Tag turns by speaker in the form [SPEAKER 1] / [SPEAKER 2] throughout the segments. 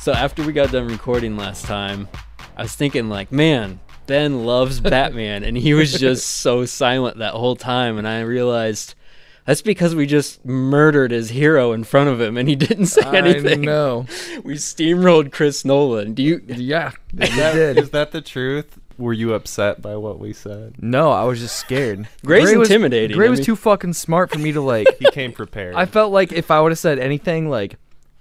[SPEAKER 1] So after we got done recording last time, I was thinking like, man, Ben loves Batman, and he was just so silent that whole time, and I realized that's because we just murdered his hero in front of him, and he didn't say anything.
[SPEAKER 2] I know.
[SPEAKER 1] We steamrolled Chris Nolan. Do you?
[SPEAKER 2] Yeah,
[SPEAKER 3] Is that the truth? Were you upset by what we said?
[SPEAKER 2] No, I was just scared.
[SPEAKER 1] Gray's intimidating.
[SPEAKER 2] Gray was too fucking smart for me to like.
[SPEAKER 3] He came prepared.
[SPEAKER 2] I felt like if I would have said anything, like,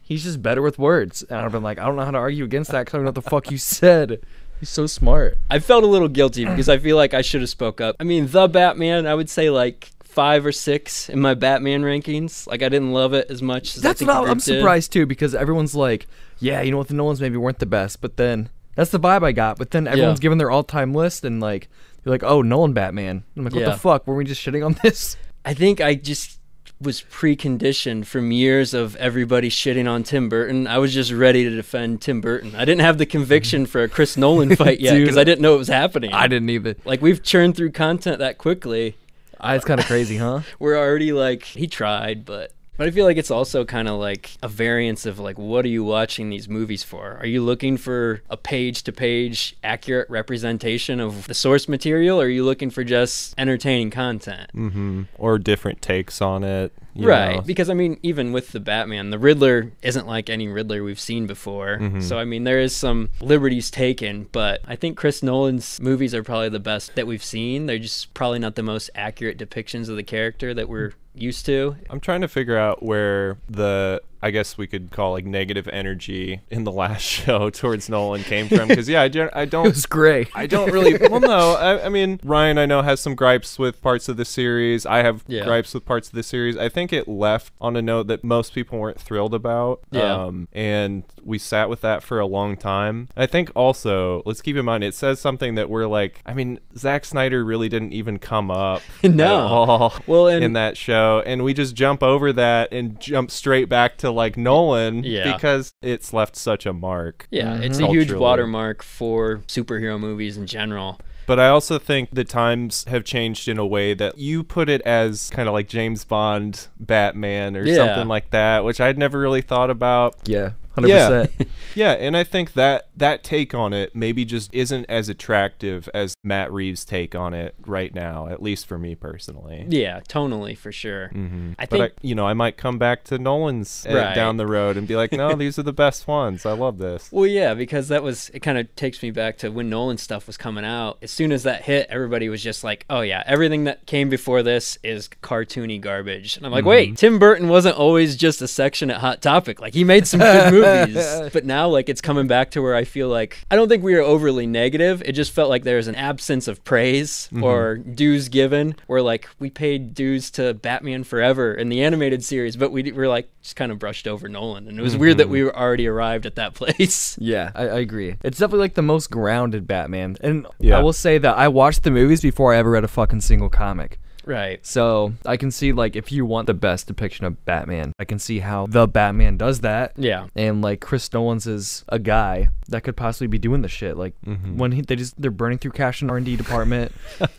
[SPEAKER 2] he's just better with words, and I'd have been like, I don't know how to argue against that because I don't know what the fuck you said. He's so smart.
[SPEAKER 1] I felt a little guilty because I feel like I should have spoke up. I mean, the Batman, I would say like 5 or 6 in my Batman rankings. Like, I didn't love it as much as
[SPEAKER 2] That's
[SPEAKER 1] I think
[SPEAKER 2] what I'm surprised too, because everyone's like, yeah, you know what, the Nolans maybe weren't the best, but then that's the vibe I got. But then everyone's giving their all-time list, and like, you're like, oh, Nolan Batman. I'm like, what the fuck? Were we just shitting on this?
[SPEAKER 1] I think I just was preconditioned from years of everybody shitting on Tim Burton. I was just ready to defend Tim Burton. I didn't have the conviction for a Chris Nolan fight yet because I didn't know it was happening.
[SPEAKER 2] I didn't either.
[SPEAKER 1] Like, we've churned through content that quickly.
[SPEAKER 2] It's kind of crazy, huh?
[SPEAKER 1] We're already like, he tried, but I feel like it's also kind of like a variance of like, what are you watching these movies for? Are you looking for a page-to-page accurate representation of the source material, or are you looking for just entertaining content?
[SPEAKER 3] Mm-hmm. Or different takes on it.
[SPEAKER 1] Right,
[SPEAKER 3] know.
[SPEAKER 1] because I mean, even with the Batman, the Riddler isn't like any Riddler we've seen before.
[SPEAKER 3] Mm-hmm.
[SPEAKER 1] So I mean, there is some liberties taken, but I think Chris Nolan's movies are probably the best that we've seen. They're just probably not the most accurate depictions of the character that we're used to.
[SPEAKER 3] I'm trying to figure out where the, I guess we could call like negative energy in the last show towards Nolan came from, because I don't
[SPEAKER 2] It was Gray.
[SPEAKER 3] I don't really, well no, I mean, Ryan I know has some gripes with parts of the series. I have gripes with parts of the series. I think it left on a note that most people weren't thrilled about, and we sat with that for a long time. I think also, let's keep in mind, it says something that we're like, I mean, Zack Snyder really didn't even come up at all in that show. And we just jump over that and jump straight back to like Nolan because it's left such a mark.
[SPEAKER 1] Yeah, it's a huge watermark for superhero movies in general.
[SPEAKER 3] But I also think the times have changed in a way that you put it as kind of like James Bond Batman or something like that, which I'd never really thought about.
[SPEAKER 2] Yeah. 100%.
[SPEAKER 3] Yeah, and I think that take on it maybe just isn't as attractive as Matt Reeves' take on it right now, at least for me personally.
[SPEAKER 1] Yeah, tonally for sure.
[SPEAKER 3] Mm-hmm.
[SPEAKER 1] I think,
[SPEAKER 3] I might come back to Nolan's down the road and be like, no, these are the best ones. I love this.
[SPEAKER 1] Well, yeah, because it kind of takes me back to when Nolan stuff was coming out. As soon as that hit, everybody was just like, oh yeah, everything that came before this is cartoony garbage. And I'm like, wait, Tim Burton wasn't always just a section at Hot Topic. Like, he made some good movies. But now, like, it's coming back to where I feel like, I don't think we were overly negative. It just felt like there was an absence of praise or dues given, where like we paid dues to Batman Forever in the animated series, but we were like just kind of brushed over Nolan, and it was weird that we were already arrived at that place.
[SPEAKER 2] Yeah, I agree. It's definitely like the most grounded Batman, and I will say that I watched the movies before I ever read a fucking single comic.
[SPEAKER 1] Right.
[SPEAKER 2] So I can see, like, if you want the best depiction of Batman, I can see how the Batman does that.
[SPEAKER 1] Yeah.
[SPEAKER 2] And like Chris Nolan's is a guy that could possibly be doing the shit. Like when they're burning through cash in R&D department,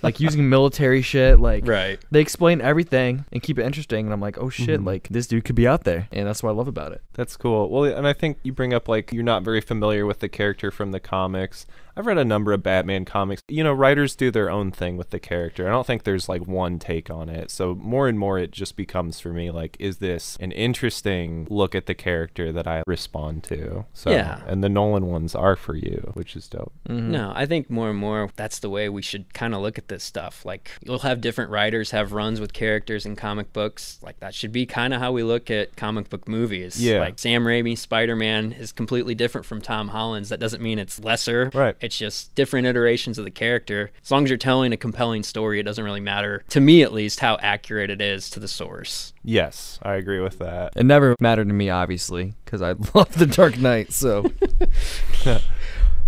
[SPEAKER 2] like using military shit. Like they explain everything and keep it interesting. And I'm like, oh shit, like this dude could be out there, and that's what I love about it.
[SPEAKER 3] That's cool. Well, and I think you bring up like you're not very familiar with the character from the comics. I've read a number of Batman comics. You know, writers do their own thing with the character. I don't think there's like one take on it. So more and more it just becomes for me like, is this an interesting look at the character that I respond to? So, and the Nolan ones are for you, which is dope.
[SPEAKER 1] No, I think more and more that's the way we should kind of look at this stuff. Like, you'll have different writers have runs with characters in comic books. Like, that should be kind of how we look at comic book movies. Yeah. Like, Sam Raimi's Spider-Man is completely different from Tom Holland's. That doesn't mean it's lesser.
[SPEAKER 3] Right.
[SPEAKER 1] It's just different iterations of the character. As long as you're telling a compelling story, it doesn't really matter, to me at least, how accurate it is to the source.
[SPEAKER 3] Yes, I agree with that.
[SPEAKER 2] It never mattered to me, obviously, because I love The Dark Knight, so...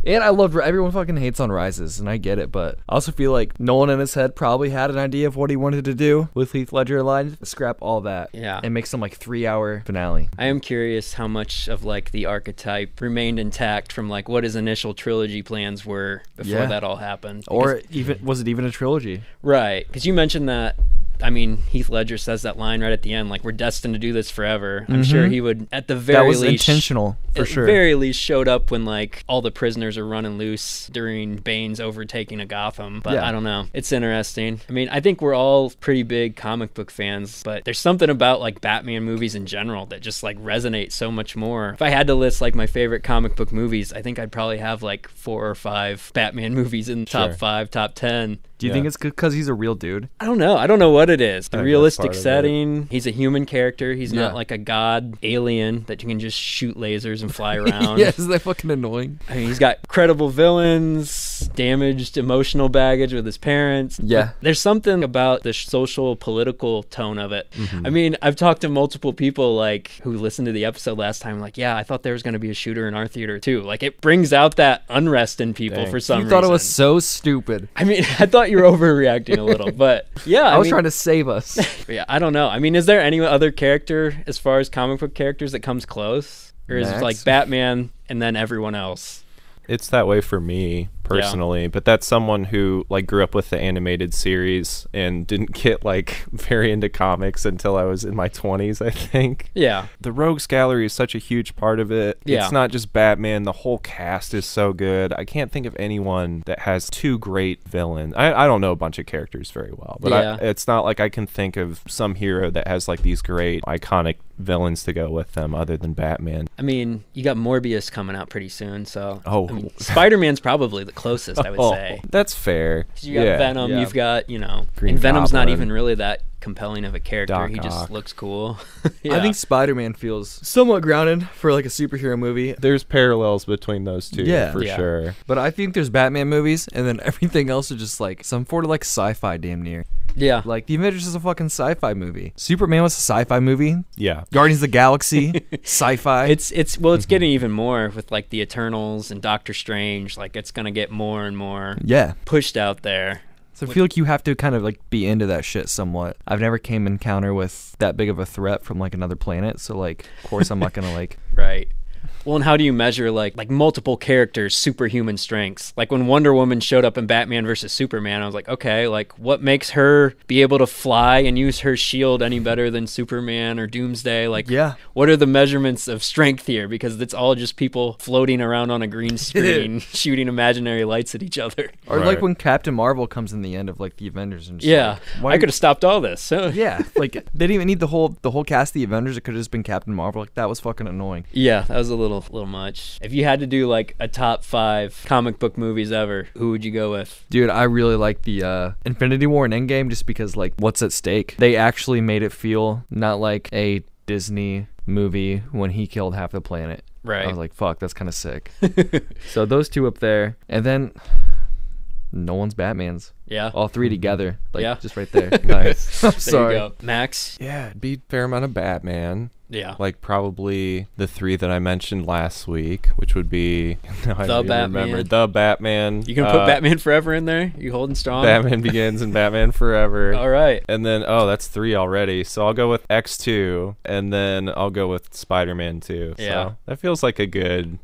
[SPEAKER 2] And I love, everyone fucking hates on Rises, and I get it, but I also feel like Nolan in his head probably had an idea of what he wanted to do with Heath Ledger aligned. Scrap all that. Yeah. And make some like 3-hour finale.
[SPEAKER 1] I am curious how much of like the archetype remained intact from like what his initial trilogy plans were before that all happened.
[SPEAKER 2] Or even, was it even a trilogy?
[SPEAKER 1] Right. Because you mentioned that. I mean, Heath Ledger says that line right at the end, like, we're destined to do this forever. I'm sure he would, at the very least...
[SPEAKER 2] That was intentional. For
[SPEAKER 1] at
[SPEAKER 2] sure.
[SPEAKER 1] very least showed up when like all the prisoners are running loose during Bane's overtaking of Gotham. But I don't know. It's interesting. I mean, I think we're all pretty big comic book fans, but there's something about like Batman movies in general that just like resonate so much more. If I had to list like my favorite comic book movies, I think I'd probably have like 4 or 5 Batman movies in top 5, top 10.
[SPEAKER 2] Do you think it's because he's a real dude?
[SPEAKER 1] I don't know. I don't know what it is. The realistic setting. He's a human character. He's not like a god alien that you can just shoot lasers and fly around.
[SPEAKER 2] Yeah, isn't that fucking annoying?
[SPEAKER 1] I mean, he's got credible villains, damaged emotional baggage with his parents.
[SPEAKER 2] Yeah.
[SPEAKER 1] There's something about the social, political tone of it. I mean, I've talked to multiple people like who listened to the episode last time, like, yeah, I thought there was going to be a shooter in our theater too. Like, it brings out that unrest in people for some reason.
[SPEAKER 2] You thought it was so stupid.
[SPEAKER 1] I mean, I thought you were overreacting a little, but yeah.
[SPEAKER 2] I was trying to save us.
[SPEAKER 1] Yeah, I don't know. I mean, is there any other character as far as comic book characters that comes close? Or is it like Batman and then everyone else?
[SPEAKER 3] It's that way for me personally, but that's someone who like grew up with the animated series and didn't get like very into comics until I was in my 20s, I think.
[SPEAKER 1] Yeah.
[SPEAKER 3] The Rogues Gallery is such a huge part of it.
[SPEAKER 1] Yeah.
[SPEAKER 3] It's not just Batman. The whole cast is so good. I can't think of anyone that has 2 great villains. I don't know a bunch of characters very well, but it's not like I can think of some hero that has like these great iconic villains to go with them other than Batman.
[SPEAKER 1] I mean, you got Morbius coming out pretty soon, so
[SPEAKER 3] I
[SPEAKER 1] mean, Spider-Man's probably the closest, I would say.
[SPEAKER 3] That's fair.
[SPEAKER 1] You got Venom, you've got,
[SPEAKER 3] Green
[SPEAKER 1] and Venom's
[SPEAKER 3] Goblin.
[SPEAKER 1] not even really that compelling of a character.
[SPEAKER 3] Doc
[SPEAKER 1] He just
[SPEAKER 3] Ock.
[SPEAKER 1] looks cool.
[SPEAKER 2] I think Spider-Man feels somewhat grounded for like a superhero movie.
[SPEAKER 3] There's parallels between those two, for sure.
[SPEAKER 2] But I think there's Batman movies, and then everything else is just like some sort of like sci-fi damn near.
[SPEAKER 1] Yeah.
[SPEAKER 2] Like The Avengers is a fucking sci-fi movie. Superman was a sci-fi movie.
[SPEAKER 3] Yeah.
[SPEAKER 2] Guardians of the Galaxy, sci-fi.
[SPEAKER 1] It's getting even more with like the Eternals and Doctor Strange. Like it's gonna get more and more pushed out there.
[SPEAKER 2] So I feel like you have to kind of like be into that shit somewhat. I've never came encounter with that big of a threat from like another planet, so like of course I'm not gonna like
[SPEAKER 1] Right. Well, and how do you measure like multiple characters' superhuman strengths? Like when Wonder Woman showed up in Batman versus Superman, I was like, okay, like what makes her be able to fly and use her shield any better than Superman or Doomsday? Like, what are the measurements of strength here? Because it's all just people floating around on a green screen shooting imaginary lights at each other.
[SPEAKER 2] Or like when Captain Marvel comes in the end of like the Avengers and just
[SPEAKER 1] like, I could have stopped all this. So.
[SPEAKER 2] Yeah, like they didn't even need the whole cast of the Avengers. It could have just been Captain Marvel. Like that was fucking annoying.
[SPEAKER 1] Yeah, that was a little much. If you had to do like a top 5 comic book movies ever, who would you go with?
[SPEAKER 2] Dude, I really like the Infinity War and Endgame just because like what's at stake. They actually made it feel not like a Disney movie when he killed half the planet.
[SPEAKER 1] Right.
[SPEAKER 2] I was like, fuck, that's kind of sick. So those 2 up there, and then Nolan's Batmans.
[SPEAKER 1] Yeah.
[SPEAKER 2] All 3 together. Like just right there.
[SPEAKER 3] Nice.
[SPEAKER 2] I'm sorry.
[SPEAKER 1] There you go. Max?
[SPEAKER 3] Yeah, it'd be a fair amount of Batman.
[SPEAKER 1] Yeah.
[SPEAKER 3] Like probably the 3 that I mentioned last week, which would be
[SPEAKER 1] The Batman.
[SPEAKER 3] The Batman.
[SPEAKER 1] You gonna put Batman Forever in there? You holding strong?
[SPEAKER 3] Batman Begins and Batman Forever.
[SPEAKER 1] All right.
[SPEAKER 3] And then that's 3 already. So I'll go with X2 and then I'll go with Spider-Man 2.
[SPEAKER 1] Yeah.
[SPEAKER 3] So that feels like a good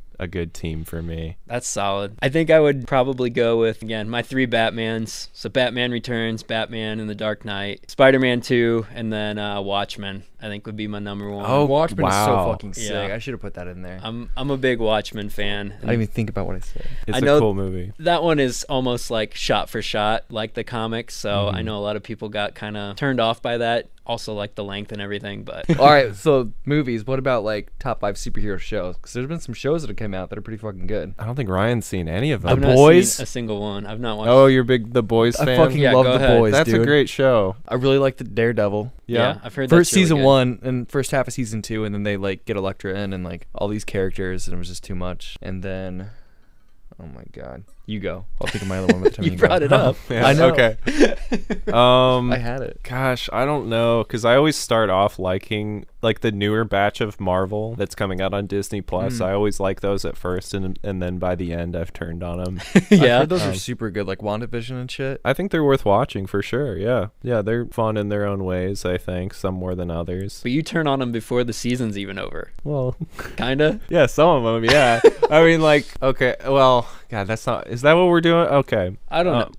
[SPEAKER 3] team for me.
[SPEAKER 1] That's solid. I think I would probably go with, again, my 3 Batmans. So Batman Returns, Batman in the Dark Knight, Spider-Man 2, and then Watchmen, I think would be my number 1.
[SPEAKER 2] Oh, Watchmen is so fucking sick.
[SPEAKER 1] Yeah.
[SPEAKER 2] I should have put that in there.
[SPEAKER 1] I'm a big Watchmen fan.
[SPEAKER 2] I didn't even think about what I said.
[SPEAKER 3] It's a cool movie.
[SPEAKER 1] That one is almost like shot for shot, like the comics. So I know a lot of people got kind of turned off by that. Also like the length and everything, but
[SPEAKER 2] all right, so movies, what about like top 5 superhero shows? Because there's been some shows that have come out that are pretty fucking good.
[SPEAKER 3] I don't think Ryan's seen any of them.
[SPEAKER 1] I've not seen a single one. I've not watched.
[SPEAKER 3] Oh, you're big The Boys fan?
[SPEAKER 2] I fucking love The Boys.
[SPEAKER 3] That's
[SPEAKER 2] dude.
[SPEAKER 3] a great show.
[SPEAKER 2] I really like the Daredevil.
[SPEAKER 1] Yeah, I've heard
[SPEAKER 2] first
[SPEAKER 1] that's really
[SPEAKER 2] season
[SPEAKER 1] good.
[SPEAKER 2] 1 and first half of season 2, and then they like get Elektra in and like all these characters, and it was just too much. And then, oh my god, you go. I'll think of my other one. By the time
[SPEAKER 1] you brought it up.
[SPEAKER 3] Yeah,
[SPEAKER 2] I know.
[SPEAKER 3] Okay.
[SPEAKER 2] I had it.
[SPEAKER 3] Gosh, I don't know, because I always start off liking like the newer batch of Marvel that's coming out on Disney Plus. I always like those at first, and then by the end, I've turned on them.
[SPEAKER 2] Yeah, I heard those are super good, like WandaVision and shit.
[SPEAKER 3] I think they're worth watching for sure. Yeah, they're fun in their own ways. I think some more than others.
[SPEAKER 1] But you turn on them before the season's even over.
[SPEAKER 3] Well,
[SPEAKER 1] kinda.
[SPEAKER 3] Yeah, some of them. Yeah, I mean, like, okay, well, God, that's not. Is that what we're doing? Okay,
[SPEAKER 1] I don't know.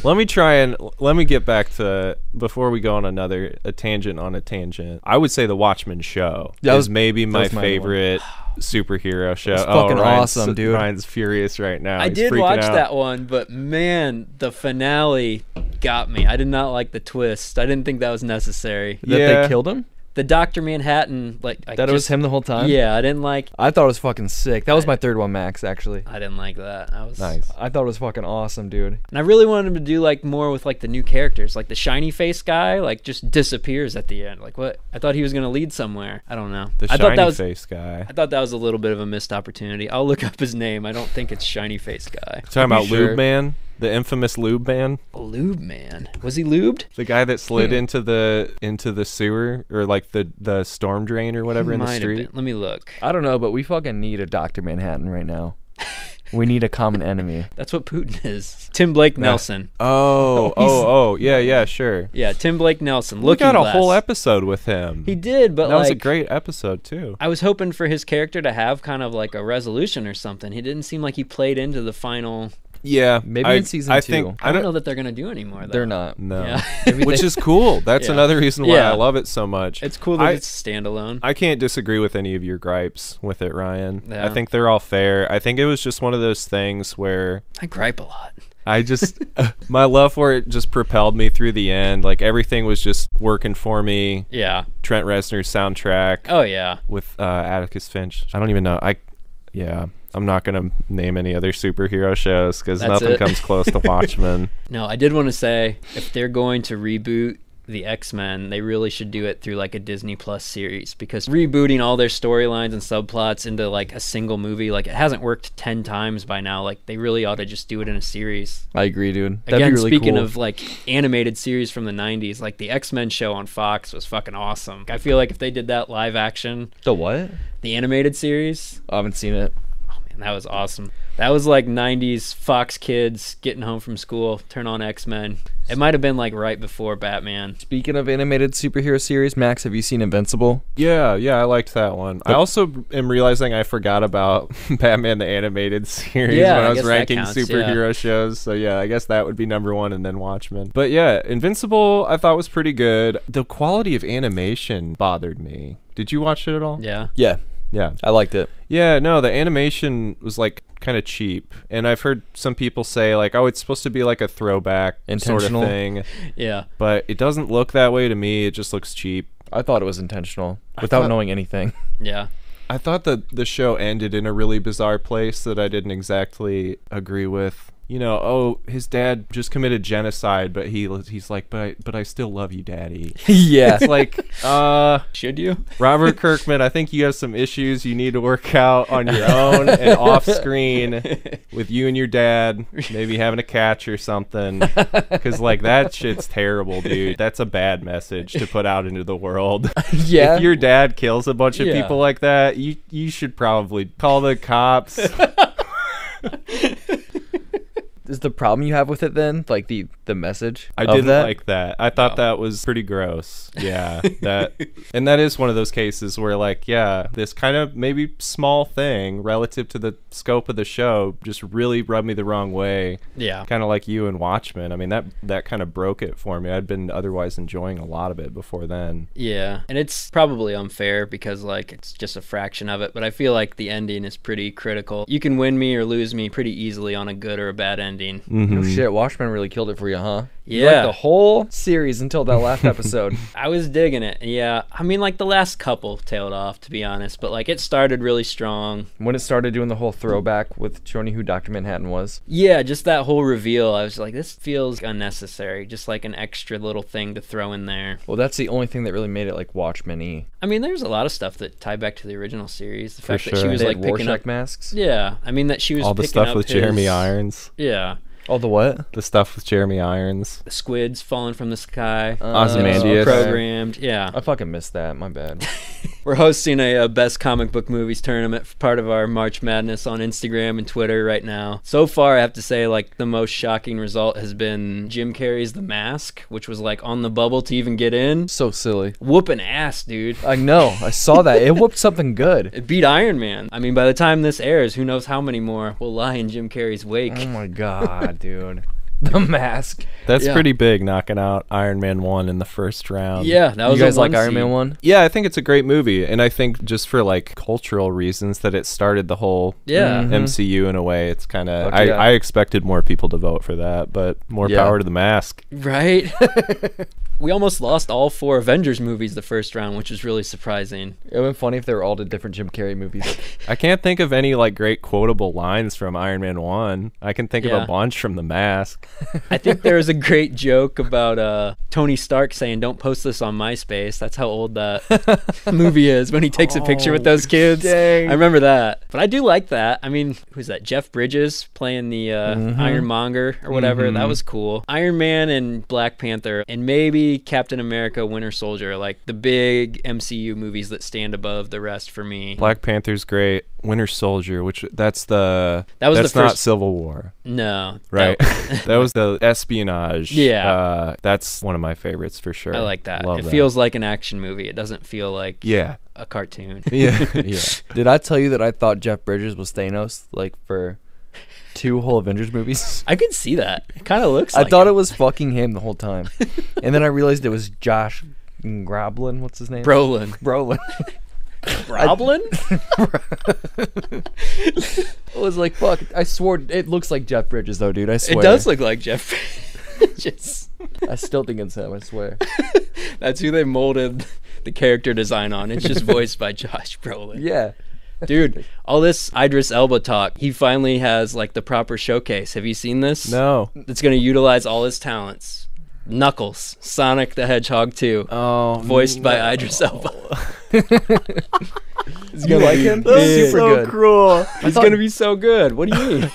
[SPEAKER 3] Let me get back to, before we go on a tangent on a tangent. I would say the Watchmen show is maybe my favorite superhero show.
[SPEAKER 2] It's fucking awesome, dude.
[SPEAKER 3] Ryan's furious right now.
[SPEAKER 1] I did watch that one, but man, the finale got me. I did not like the twist. I didn't think that was necessary.
[SPEAKER 2] That they killed him?
[SPEAKER 1] The Dr. Manhattan,
[SPEAKER 2] it was him the whole time?
[SPEAKER 1] Yeah, I didn't like.
[SPEAKER 2] I thought it was fucking sick. That was my third one, Max, actually.
[SPEAKER 1] I didn't like that.
[SPEAKER 3] Nice.
[SPEAKER 2] I thought it was fucking awesome, dude.
[SPEAKER 1] And I really wanted him to do more with the new characters, the shiny face guy, just disappears at the end. What? I thought he was gonna lead somewhere. I don't know.
[SPEAKER 3] The shiny face guy.
[SPEAKER 1] I thought that was a little bit of a missed opportunity. I'll look up his name. I don't think it's shiny face guy.
[SPEAKER 3] Talking about Lube Man. The infamous Lube Man.
[SPEAKER 1] Lube Man. Was he lubed?
[SPEAKER 3] The guy that slid into the sewer, or the storm drain or whatever in the street.
[SPEAKER 1] Let me look.
[SPEAKER 2] I don't know, but we fucking need a Dr. Manhattan right now. We need a common enemy.
[SPEAKER 1] That's what Putin is. Tim Blake Nelson.
[SPEAKER 3] Yeah, sure.
[SPEAKER 1] Yeah, Tim Blake Nelson.
[SPEAKER 3] We got a whole episode with him.
[SPEAKER 1] He did, but
[SPEAKER 3] that was a great episode too.
[SPEAKER 1] I was hoping for his character to have kind of a resolution or something. He didn't seem like he played into the final.
[SPEAKER 3] Yeah,
[SPEAKER 2] maybe in season 2.
[SPEAKER 1] I don't know that they're gonna do anymore, though.
[SPEAKER 2] They're not.
[SPEAKER 3] No.
[SPEAKER 1] Yeah.
[SPEAKER 3] Which is cool. That's another reason why I love it so much.
[SPEAKER 1] It's cool that it's standalone.
[SPEAKER 3] I can't disagree with any of your gripes with it, Ryan.
[SPEAKER 1] Yeah.
[SPEAKER 3] I think they're all fair. I think it was just one of those things where
[SPEAKER 1] I gripe a lot.
[SPEAKER 3] I just my love for it just propelled me through the end. Everything was just working for me.
[SPEAKER 1] Yeah.
[SPEAKER 3] Trent Reznor's soundtrack.
[SPEAKER 1] Oh yeah.
[SPEAKER 3] With Atticus Finch. I don't even know. I'm not going to name any other superhero shows because nothing comes close to Watchmen.
[SPEAKER 1] No, I did want to say, if they're going to reboot the X-Men, they really should do it through a Disney Plus series, because rebooting all their storylines and subplots into a single movie, it hasn't worked 10 times by now. They really ought to just do it in a series.
[SPEAKER 2] I agree, dude.
[SPEAKER 1] That'd be really speaking cool. Of animated series from the 90s, the X-Men show on Fox was fucking awesome. I feel if they did that live action.
[SPEAKER 2] The what?
[SPEAKER 1] The animated series.
[SPEAKER 2] I haven't seen it.
[SPEAKER 1] That was awesome. That was 90s Fox kids getting home from school, turn on X-Men. It might have been right before Batman.
[SPEAKER 2] Speaking of animated superhero series, Max, have you seen Invincible?
[SPEAKER 3] Yeah, I liked that one. I also am realizing I forgot about Batman the animated series when I was ranking superhero shows. So yeah, I guess that would be number 1 and then Watchmen. But yeah, Invincible I thought was pretty good. The quality of animation bothered me. Did you watch it at all?
[SPEAKER 1] Yeah.
[SPEAKER 2] Yeah, I liked it.
[SPEAKER 3] Yeah, no, the animation was kind of cheap, and I've heard some people say oh, it's supposed to be a throwback sort of thing.
[SPEAKER 1] Yeah,
[SPEAKER 3] but it doesn't look that way to me. It just looks cheap.
[SPEAKER 2] I thought it was intentional without knowing anything.
[SPEAKER 1] Yeah,
[SPEAKER 3] I thought that the show ended in a really bizarre place that I didn't exactly agree with. His dad just committed genocide, but he's but I still love you, Daddy.
[SPEAKER 2] Yeah.
[SPEAKER 3] It's
[SPEAKER 1] should you?
[SPEAKER 3] Robert Kirkman, I think you have some issues you need to work out on your own and off screen with you and your dad, maybe having a catch or something. Because that shit's terrible, dude. That's a bad message to put out into the world.
[SPEAKER 2] Yeah.
[SPEAKER 3] If your dad kills a bunch of people like that, you should probably call the cops.
[SPEAKER 2] Is the problem you have with it then the message?
[SPEAKER 3] I didn't like that. I thought that was pretty gross. Yeah, and that is one of those cases where this kind of maybe small thing relative to the scope of the show just really rubbed me the wrong way.
[SPEAKER 1] Yeah,
[SPEAKER 3] kind of like you and Watchmen. I mean that kind of broke it for me. I'd been otherwise enjoying a lot of it before then.
[SPEAKER 1] Yeah, and it's probably unfair because it's just a fraction of it, but I feel the ending is pretty critical. You can win me or lose me pretty easily on a good or a bad ending.
[SPEAKER 2] Mm-hmm. Oh shit, Watchmen really killed it for you, huh?
[SPEAKER 1] Yeah.
[SPEAKER 2] You liked the whole series until that last episode.
[SPEAKER 1] I was digging it. Yeah. I mean, the last couple tailed off, to be honest, but it started really strong.
[SPEAKER 2] When it started doing the whole throwback with showing you who Dr. Manhattan was.
[SPEAKER 1] Yeah, just that whole reveal. I was this feels unnecessary. Just an extra little thing to throw in there.
[SPEAKER 2] Well, that's the only thing that really made it Watchmen-y.
[SPEAKER 1] I mean, there's a lot of stuff that tied back to the original series. The fact that she was picking
[SPEAKER 2] Rorschach
[SPEAKER 1] up
[SPEAKER 2] masks.
[SPEAKER 1] Yeah. I mean, that she was
[SPEAKER 3] all the
[SPEAKER 1] picking
[SPEAKER 3] stuff with Jeremy Irons.
[SPEAKER 1] Yeah.
[SPEAKER 2] Oh, the what?
[SPEAKER 3] The stuff with Jeremy Irons.
[SPEAKER 1] The squids falling from the sky.
[SPEAKER 3] Ozymandias.
[SPEAKER 1] Programmed. Yeah.
[SPEAKER 2] I fucking missed that. My bad.
[SPEAKER 1] We're hosting a best comic book movies tournament for part of our March Madness on Instagram and Twitter right now. So far, I have to say, the most shocking result has been Jim Carrey's The Mask, which was on the bubble to even get in.
[SPEAKER 2] So silly.
[SPEAKER 1] Whooping ass, dude.
[SPEAKER 2] I know. I saw that. It whooped something good.
[SPEAKER 1] It beat Iron Man. I mean, by the time this airs, who knows how many more will lie in Jim Carrey's wake.
[SPEAKER 2] Oh my god. dude. The Mask.
[SPEAKER 3] That's pretty big, knocking out Iron Man 1 in the first round.
[SPEAKER 1] Yeah, that was
[SPEAKER 2] you guys
[SPEAKER 1] a
[SPEAKER 2] like
[SPEAKER 1] one
[SPEAKER 2] Iron Man
[SPEAKER 1] seed.
[SPEAKER 2] 1?
[SPEAKER 3] Yeah, I think it's a great movie, and I think just for like cultural reasons that it started the whole MCU in a way. It's kind of I expected more people to vote for that, but more power to the Mask.
[SPEAKER 1] Right? We almost lost all 4 Avengers movies the first round, which was really surprising.
[SPEAKER 2] It would have been funny if they were all the different Jim Carrey movies.
[SPEAKER 3] I can't think of any like great quotable lines from Iron Man 1. I can think of a bunch from The Mask.
[SPEAKER 1] I think there was a great joke about Tony Stark saying, "Don't post this on MySpace." That's how old that movie is when he takes a picture with those kids.
[SPEAKER 2] Dang.
[SPEAKER 1] I remember that. But I do like that. I mean, who's that? Jeff Bridges playing the Ironmonger or whatever. That was cool. Iron Man and Black Panther and maybe Captain America, Winter Soldier, like the big MCU movies that stand above the rest for me.
[SPEAKER 3] Black Panther's great. Winter Soldier, that's
[SPEAKER 1] the
[SPEAKER 3] not
[SPEAKER 1] first
[SPEAKER 3] Civil War.
[SPEAKER 1] No.
[SPEAKER 3] Right. That was the espionage.
[SPEAKER 1] Yeah.
[SPEAKER 3] That's one of my favorites for sure.
[SPEAKER 1] I like that.
[SPEAKER 3] Love
[SPEAKER 1] it
[SPEAKER 3] that.
[SPEAKER 1] feels like an action movie. It doesn't feel like a cartoon.
[SPEAKER 3] Yeah.
[SPEAKER 2] Did I tell you that I thought Jeff Bridges was Thanos, like, for 2 whole Avengers movies?
[SPEAKER 1] I could see that. It kind of looks
[SPEAKER 2] I
[SPEAKER 1] like
[SPEAKER 2] thought it was fucking him the whole time. And then I realized it was Josh Groblin. What's his name?
[SPEAKER 1] Brolin. Groblin?
[SPEAKER 2] I was like, fuck. I swore it looks like Jeff Bridges, though, dude. I swear.
[SPEAKER 1] It does look like Jeff Bridges.
[SPEAKER 2] I still think it's him, I swear.
[SPEAKER 1] That's who they molded the character design on. It's just voiced by Josh Brolin.
[SPEAKER 2] Yeah.
[SPEAKER 1] Dude, all this Idris Elba talk, he finally has like the proper showcase. Have you seen this?
[SPEAKER 3] No.
[SPEAKER 1] It's going to utilize all his talents. Knuckles, Sonic the Hedgehog 2, voiced by Idris Elba.
[SPEAKER 2] You like him?
[SPEAKER 3] That's
[SPEAKER 2] He's super
[SPEAKER 3] so
[SPEAKER 2] good.
[SPEAKER 3] cruel.
[SPEAKER 1] He's going to be so good. What do you mean?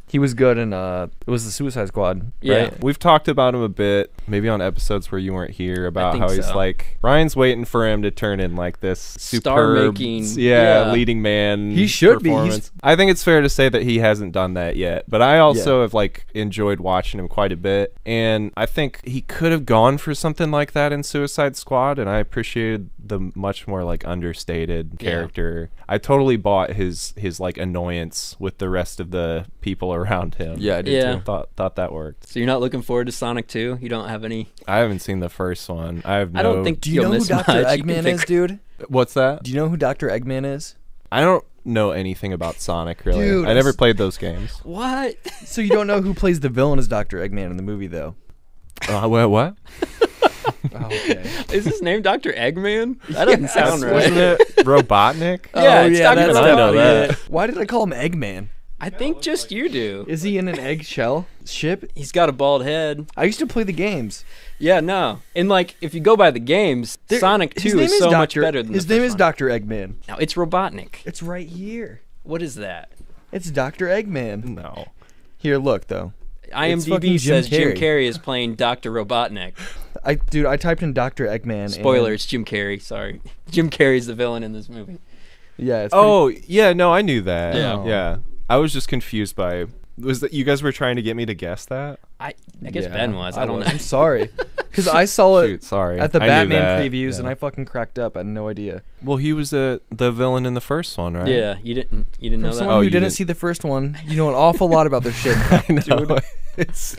[SPEAKER 2] He was good in it was the Suicide Squad, right?
[SPEAKER 1] Yeah.
[SPEAKER 3] We've talked about him a bit, maybe on episodes where you weren't here, about
[SPEAKER 1] think
[SPEAKER 3] how he's
[SPEAKER 1] so.
[SPEAKER 3] like Ryan's waiting for him to turn in like this superb,
[SPEAKER 1] Star-making, yeah.
[SPEAKER 3] leading man.
[SPEAKER 2] He should be.
[SPEAKER 3] performance. I think it's fair to say that he hasn't done that yet, but I also have like enjoyed watching him quite a bit, and I think he could have gone for something like that in Suicide Squad, and I appreciated the much more like understated character. I totally bought his like annoyance with the rest of the people around him.
[SPEAKER 2] Yeah, I did too.
[SPEAKER 3] Thought that worked.
[SPEAKER 1] So you're not looking forward to Sonic 2? You don't have any?
[SPEAKER 3] I haven't seen the first one. I
[SPEAKER 1] don't think
[SPEAKER 2] Do you know who
[SPEAKER 1] miss
[SPEAKER 2] Dr.
[SPEAKER 1] much. You can
[SPEAKER 2] Eggman
[SPEAKER 1] pick-
[SPEAKER 2] is, dude?
[SPEAKER 3] What's that?
[SPEAKER 2] Do you know who Dr. Eggman is?
[SPEAKER 3] I don't know anything about Sonic, really.
[SPEAKER 2] Dude,
[SPEAKER 3] I never played those games.
[SPEAKER 1] What?
[SPEAKER 2] So you don't know who plays the villain as Dr. Eggman in the movie, though?
[SPEAKER 3] What?
[SPEAKER 2] Oh, okay.
[SPEAKER 1] Is his name Dr. Eggman? That doesn't sound right.
[SPEAKER 3] Wasn't it Robotnik?
[SPEAKER 1] Yeah, it's Dr.
[SPEAKER 2] that's
[SPEAKER 3] I know
[SPEAKER 1] Robotnik.
[SPEAKER 3] that.
[SPEAKER 2] Why did I call him Eggman?
[SPEAKER 1] I think just you do.
[SPEAKER 2] Is he in an eggshell ship?
[SPEAKER 1] He's got a bald head.
[SPEAKER 2] I used to play the games.
[SPEAKER 1] Yeah, no. And like, if you go by the games, Sonic 2 is so much better than
[SPEAKER 2] his
[SPEAKER 1] the
[SPEAKER 2] name
[SPEAKER 1] first
[SPEAKER 2] is
[SPEAKER 1] one.
[SPEAKER 2] Dr. Eggman.
[SPEAKER 1] No, it's Robotnik.
[SPEAKER 2] It's right here.
[SPEAKER 1] What is that?
[SPEAKER 2] It's Dr. Eggman.
[SPEAKER 3] No.
[SPEAKER 2] Here, look though. It's
[SPEAKER 1] IMDb
[SPEAKER 2] fucking
[SPEAKER 1] says Jim
[SPEAKER 2] Carrey.
[SPEAKER 1] Carrey is playing Dr. Robotnik.
[SPEAKER 2] I typed in Dr. Eggman.
[SPEAKER 1] Spoiler,
[SPEAKER 2] and-
[SPEAKER 1] it's Jim Carrey. Sorry. Jim Carrey's the villain in this movie.
[SPEAKER 2] Yeah. It's
[SPEAKER 3] Oh, yeah, no, I knew that.
[SPEAKER 1] Yeah.
[SPEAKER 3] Yeah. I was just confused by... Was that you guys were trying to get me to guess that?
[SPEAKER 1] I guess
[SPEAKER 2] Yeah,
[SPEAKER 1] Ben was. I don't know.
[SPEAKER 2] I'm sorry. Because I saw it
[SPEAKER 3] Shoot, sorry.
[SPEAKER 2] at the
[SPEAKER 3] I knew
[SPEAKER 2] Batman
[SPEAKER 3] that,
[SPEAKER 2] previews
[SPEAKER 3] yeah.
[SPEAKER 2] and I fucking cracked up. I had no idea.
[SPEAKER 3] Well, he was the villain in the first one, right?
[SPEAKER 1] Yeah, you didn't know
[SPEAKER 2] For
[SPEAKER 1] that?
[SPEAKER 2] someone
[SPEAKER 3] Oh,
[SPEAKER 2] who
[SPEAKER 3] you
[SPEAKER 2] didn't
[SPEAKER 3] didn't-
[SPEAKER 2] see the first one, you know an awful lot about their shit.
[SPEAKER 3] I know.
[SPEAKER 2] Dude.
[SPEAKER 3] It's...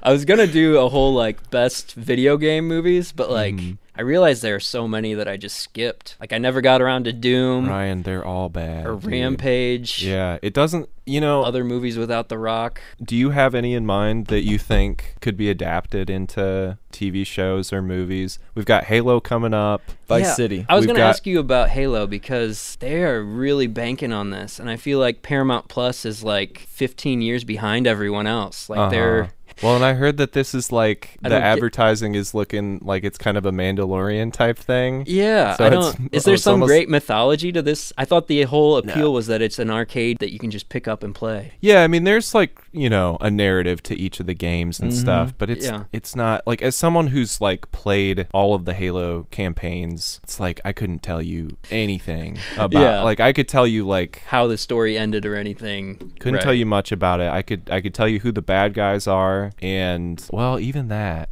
[SPEAKER 1] I was gonna do a whole like best video game movies, but like I realized there are so many that I just skipped. Like I never got around to Doom
[SPEAKER 3] Ryan, they're all bad.
[SPEAKER 1] or
[SPEAKER 3] dude.
[SPEAKER 1] Rampage.
[SPEAKER 3] Yeah, it doesn't... You know,
[SPEAKER 1] Other movies without The Rock.
[SPEAKER 3] do you have any in mind that you think could be adapted into TV shows or movies? We've got Halo coming up.
[SPEAKER 2] Vice
[SPEAKER 1] Yeah,
[SPEAKER 2] City.
[SPEAKER 1] I was
[SPEAKER 3] We've
[SPEAKER 1] going to
[SPEAKER 3] got-
[SPEAKER 1] ask you about Halo because they are really banking on this, and I feel like Paramount Plus is like 15 years behind everyone else. Like they're
[SPEAKER 3] Well, and I heard that this is like
[SPEAKER 1] I
[SPEAKER 3] the
[SPEAKER 1] don't get-
[SPEAKER 3] advertising is looking like it's kind of a Mandalorian type thing.
[SPEAKER 1] yeah.
[SPEAKER 3] So
[SPEAKER 1] I
[SPEAKER 3] it's-
[SPEAKER 1] don't. Is there
[SPEAKER 3] it's
[SPEAKER 1] some
[SPEAKER 3] almost-
[SPEAKER 1] great mythology to this? I thought the whole appeal was that it's an arcade that you can just pick up and play.
[SPEAKER 3] Yeah, I mean, there's like, you know, a narrative to each of the games and stuff, but it's not like, as someone who's like played all of the Halo campaigns, it's like I couldn't tell you anything about. Like I could tell you like
[SPEAKER 1] How the story ended or anything.
[SPEAKER 3] couldn't tell you much about it. I could tell you who the bad guys are, and well, even that.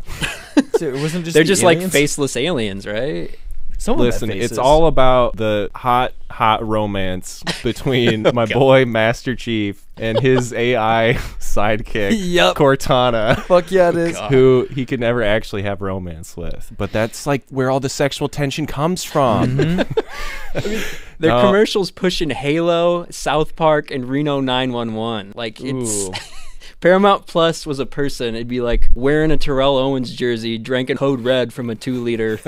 [SPEAKER 2] So it wasn't just
[SPEAKER 1] They're
[SPEAKER 2] the
[SPEAKER 1] just
[SPEAKER 2] aliens?
[SPEAKER 1] like faceless aliens, right?
[SPEAKER 3] Listen, it's all about the hot romance between my boy Master Chief and his AI sidekick, Cortana.
[SPEAKER 2] Fuck yeah, it is.
[SPEAKER 3] Who he could never actually have romance with. But that's like where all the sexual tension comes from.
[SPEAKER 1] I mean, their commercials pushing Halo, South Park, and Reno 911. Like, it's... Paramount Plus was a person. It'd be like wearing a Terrell Owens jersey, drinking Code Red from a 2-liter,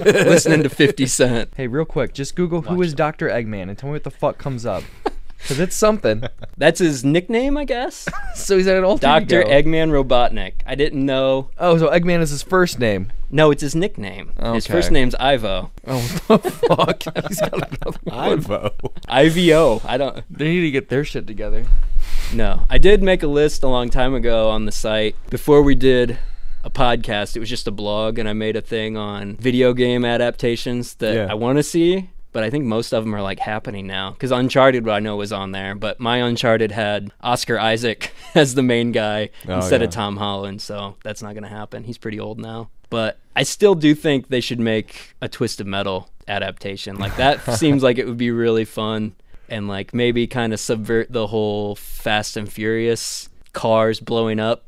[SPEAKER 1] listening to 50 Cent.
[SPEAKER 2] Hey, real quick, just Google who is Dr. Eggman and tell me what the fuck comes up. Because it's something.
[SPEAKER 1] That's his nickname, I guess.
[SPEAKER 2] So he's at an alter
[SPEAKER 1] Dr.
[SPEAKER 2] ego.
[SPEAKER 1] Eggman Robotnik. I didn't know.
[SPEAKER 2] Oh, so Eggman is his first name.
[SPEAKER 1] No, it's his nickname.
[SPEAKER 2] Okay.
[SPEAKER 1] His first name's Ivo.
[SPEAKER 2] Oh, what the fuck? He's got another one.
[SPEAKER 3] Ivo.
[SPEAKER 1] IVO. I don't...
[SPEAKER 2] They need to get their shit together.
[SPEAKER 1] No. I did make a list a long time ago on the site. Before we did a podcast, it was just a blog, and I made a thing on video game adaptations that I want to see. But I think most of them are like happening now. Because Uncharted, I know, was on there. But my Uncharted had Oscar Isaac as the main guy instead of Tom Holland. So that's not going to happen. He's pretty old now. But I still do think they should make a Twisted Metal adaptation. Like, that seems like it would be really fun. And like maybe kind of subvert the whole Fast and Furious cars blowing up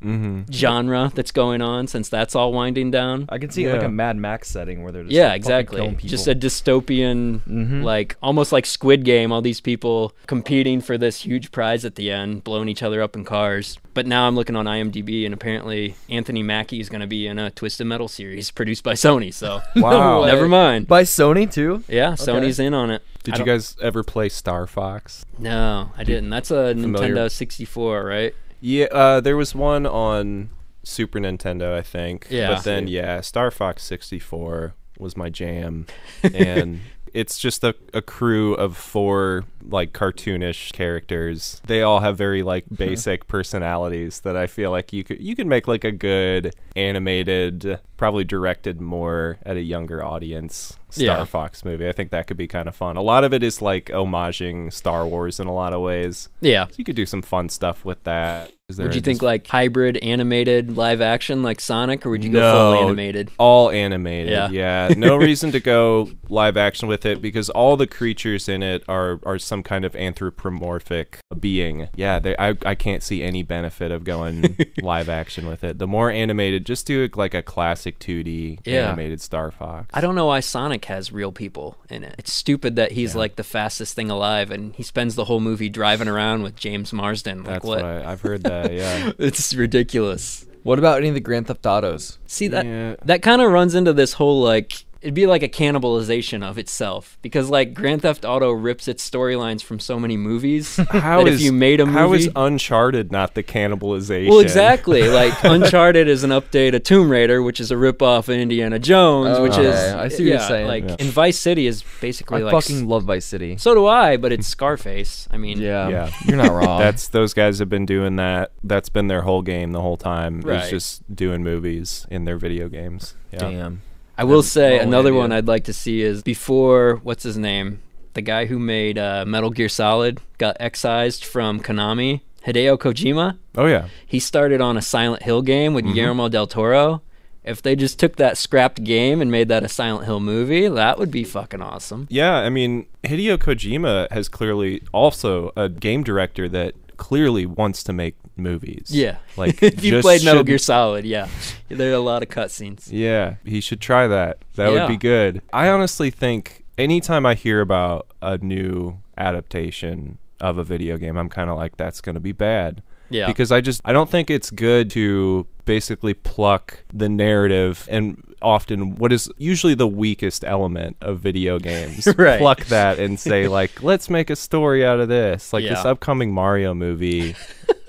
[SPEAKER 1] genre that's going on, since that's all winding down.
[SPEAKER 2] I can see like a Mad Max setting where they're just
[SPEAKER 1] exactly
[SPEAKER 2] killing people.
[SPEAKER 1] Just a dystopian like almost like Squid Game, all these people competing for this huge prize at the end, blowing each other up in cars. But now I'm looking on IMDb, and apparently Anthony Mackie is going to be in a Twisted Metal series produced by Sony. So
[SPEAKER 3] wow,
[SPEAKER 1] never mind.
[SPEAKER 2] By Sony too?
[SPEAKER 1] Yeah, Sony's in on it.
[SPEAKER 3] Did you guys ever play Star Fox?
[SPEAKER 1] No, I didn't. That's a Nintendo 64, right?
[SPEAKER 3] Yeah, there was one on Super Nintendo, I think.
[SPEAKER 1] Yeah.
[SPEAKER 3] But then, Star Fox 64 was my jam. And it's just a crew of 4, like, cartoonish characters. They all have very, like, basic personalities that I feel like you could make, like, a good animated, probably directed more at a younger audience Star Fox movie. I think that could be kind of fun. A lot of it is like homaging Star Wars in a lot of ways.
[SPEAKER 1] Yeah.
[SPEAKER 3] So you could do some fun stuff with that.
[SPEAKER 1] Would you think like hybrid animated live action like Sonic, or would you go full animated?
[SPEAKER 3] All animated. Yeah. No reason to go live action with it, because all the creatures in it are some kind of anthropomorphic being. Yeah, I can't see any benefit of going live action with it. The more animated, just do like a classic 2D animated Star Fox.
[SPEAKER 1] I don't know why Sonic has real people in it. It's stupid that he's like the fastest thing alive, and he spends the whole movie driving around with James Marsden. Like,
[SPEAKER 3] that's what I've heard that, yeah.
[SPEAKER 1] It's ridiculous.
[SPEAKER 2] What about any of the Grand Theft Autos?
[SPEAKER 1] See, that kind of runs into this whole, like, it'd be like a cannibalization of itself, because like Grand Theft Auto rips its storylines from so many movies. If you made a movie,
[SPEAKER 3] how is Uncharted not the cannibalization?
[SPEAKER 1] Well, exactly. Like Uncharted is an update of Tomb Raider, which is a ripoff of Indiana Jones, which is
[SPEAKER 2] I see what you're saying.
[SPEAKER 1] Like, and Vice City is basically
[SPEAKER 2] I fucking love Vice City.
[SPEAKER 1] So do I, but it's Scarface. I mean,
[SPEAKER 2] yeah, you're not wrong.
[SPEAKER 3] Those guys have been doing that. That's been their whole game the whole time.
[SPEAKER 1] Right.
[SPEAKER 3] It's just doing movies in their video games. Yeah.
[SPEAKER 2] Damn.
[SPEAKER 1] I will say another one I'd like to see is before, what's his name? The guy who made Metal Gear Solid got excised from Konami, Hideo Kojima.
[SPEAKER 3] Oh, yeah.
[SPEAKER 1] He started on a Silent Hill game with Guillermo del Toro. If they just took that scrapped game and made that a Silent Hill movie, that would be fucking awesome.
[SPEAKER 3] Yeah, I mean, Hideo Kojima has clearly also a game director that clearly wants to make movies.
[SPEAKER 1] Yeah.
[SPEAKER 3] Like,
[SPEAKER 1] if you played Metal Gear Solid, there are a lot of cutscenes.
[SPEAKER 3] Yeah, he should try that. That would be good. I honestly think anytime I hear about a new adaptation of a video game, I'm kind of like, that's going to be bad.
[SPEAKER 1] Yeah.
[SPEAKER 3] Because I don't think it's good to basically pluck the narrative and often what is usually the weakest element of video games.
[SPEAKER 1] Right.
[SPEAKER 3] Pluck that and say, like, let's make a story out of this. Like this upcoming Mario movie.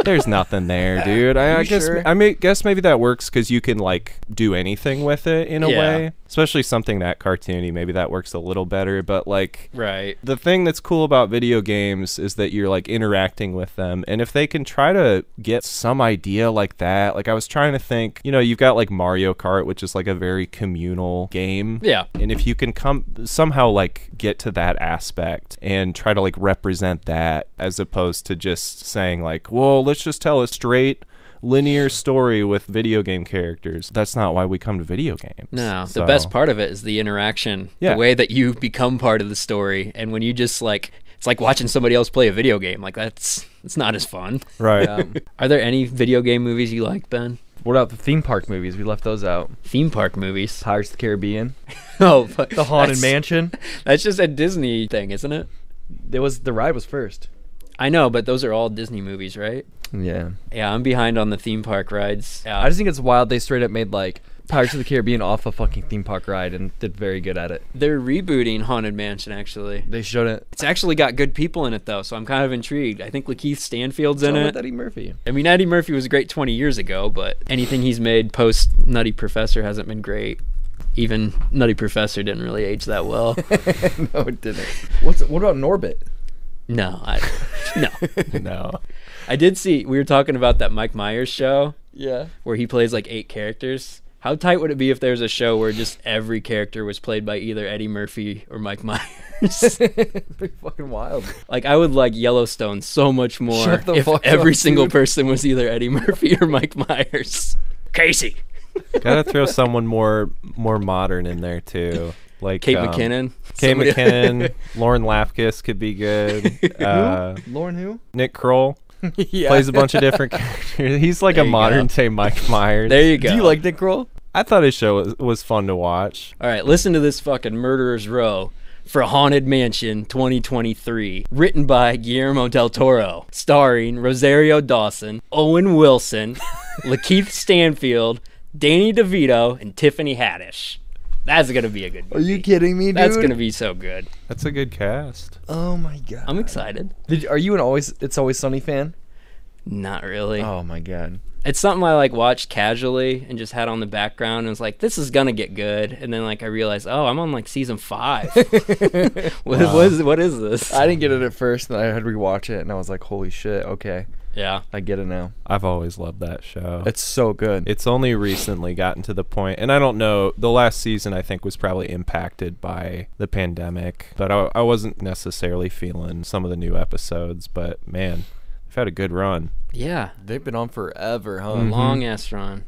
[SPEAKER 3] There's nothing there, dude. I guess maybe that works because you can like do anything with it in a way, especially something that cartoony. Maybe that works a little better. But like, the thing that's cool about video games is that you're like interacting with them, and if they can try to get some idea like that, like I was trying to think, you've got like Mario Kart, which is like a very communal game.
[SPEAKER 1] Yeah.
[SPEAKER 3] And if you can somehow like get to that aspect and try to like represent that, as opposed to just saying like, well, let's just tell a straight linear story with video game characters. That's not why we come to video games.
[SPEAKER 1] No, the best part of it is the interaction, the way that you become part of the story. And when you just like, it's like watching somebody else play a video game. Like it's not as fun.
[SPEAKER 3] Right.
[SPEAKER 1] Are there any video game movies you like, Ben?
[SPEAKER 2] What about the theme park movies? We left those out.
[SPEAKER 1] Theme park movies?
[SPEAKER 2] Pirates of the Caribbean.
[SPEAKER 1] Oh, but
[SPEAKER 2] the Haunted Mansion.
[SPEAKER 1] That's just a Disney thing, isn't it?
[SPEAKER 2] The ride was first.
[SPEAKER 1] I know, but those are all Disney movies, right?
[SPEAKER 2] Yeah.
[SPEAKER 1] Yeah, I'm behind on the theme park rides. Yeah.
[SPEAKER 2] I just think it's wild they straight up made like Pirates of the Caribbean off a fucking theme park ride and did very good at it.
[SPEAKER 1] They're rebooting Haunted Mansion, actually.
[SPEAKER 2] They shouldn't.
[SPEAKER 1] It's actually got good people in it, though, so I'm kind of intrigued. I think Lakeith Stanfield's in it.
[SPEAKER 2] Eddie Murphy.
[SPEAKER 1] I mean, Eddie Murphy was great 20 years ago, but anything he's made post Nutty Professor hasn't been great. Even Nutty Professor didn't really age that well.
[SPEAKER 2] No, it didn't. What about Norbit?
[SPEAKER 1] No, no.
[SPEAKER 3] No.
[SPEAKER 1] I did see, we were talking about that Mike Myers show.
[SPEAKER 2] Yeah.
[SPEAKER 1] Where he plays like 8 characters. How tight would it be if there was a show where just every character was played by either Eddie Murphy or Mike Myers?
[SPEAKER 2] Pretty fucking wild.
[SPEAKER 1] Like, I would like Yellowstone so much more if every single person was either Eddie Murphy or Mike Myers. Casey!
[SPEAKER 3] Gotta throw someone more modern in there, too. Like
[SPEAKER 1] Kate McKinnon.
[SPEAKER 3] Kate McKinnon. Lauren Lapkus could be good.
[SPEAKER 2] Lauren who?
[SPEAKER 3] Nick Kroll.
[SPEAKER 2] Yeah.
[SPEAKER 3] Plays a bunch of different characters. He's like a modern day Mike Myers.
[SPEAKER 1] There you go.
[SPEAKER 2] Do you like Nick Kroll?
[SPEAKER 3] I thought his show was fun to watch.
[SPEAKER 1] All right, listen to this fucking Murderer's Row for Haunted Mansion 2023. Written by Guillermo del Toro. Starring Rosario Dawson, Owen Wilson, Lakeith Stanfield, Danny DeVito, and Tiffany Haddish. That's going to be a good movie.
[SPEAKER 2] Are you kidding me, dude?
[SPEAKER 1] That's going to be so good.
[SPEAKER 3] That's a good cast.
[SPEAKER 2] Oh my god.
[SPEAKER 1] I'm excited.
[SPEAKER 2] Are you an It's Always Sunny fan?
[SPEAKER 1] Not really.
[SPEAKER 2] Oh my god.
[SPEAKER 1] It's something I like watched casually and just had on the background and was like, this is gonna get good. And then like I realized, oh, I'm on like season 5. What is this?
[SPEAKER 2] I didn't get it at first, and I had to rewatch it, and I was like, holy shit, okay.
[SPEAKER 1] Yeah.
[SPEAKER 2] I get it now.
[SPEAKER 3] I've always loved that show.
[SPEAKER 2] It's so good.
[SPEAKER 3] It's only recently gotten to the point, and I don't know, the last season I think was probably impacted by the pandemic, but I wasn't necessarily feeling some of the new episodes, but man, they've had a good run.
[SPEAKER 1] Yeah.
[SPEAKER 2] They've been on forever, huh?
[SPEAKER 1] Long ass run.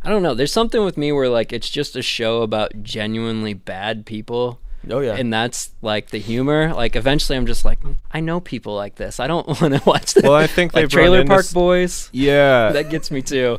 [SPEAKER 1] I don't know. There's something with me where like it's just a show about genuinely bad people.
[SPEAKER 2] Oh yeah.
[SPEAKER 1] And that's like the humor. Like eventually I'm just like, I know people like this. I don't want to watch that.
[SPEAKER 3] Well, I think
[SPEAKER 1] like
[SPEAKER 3] they've
[SPEAKER 1] Trailer Park Boys.
[SPEAKER 3] Yeah.
[SPEAKER 1] That gets me too.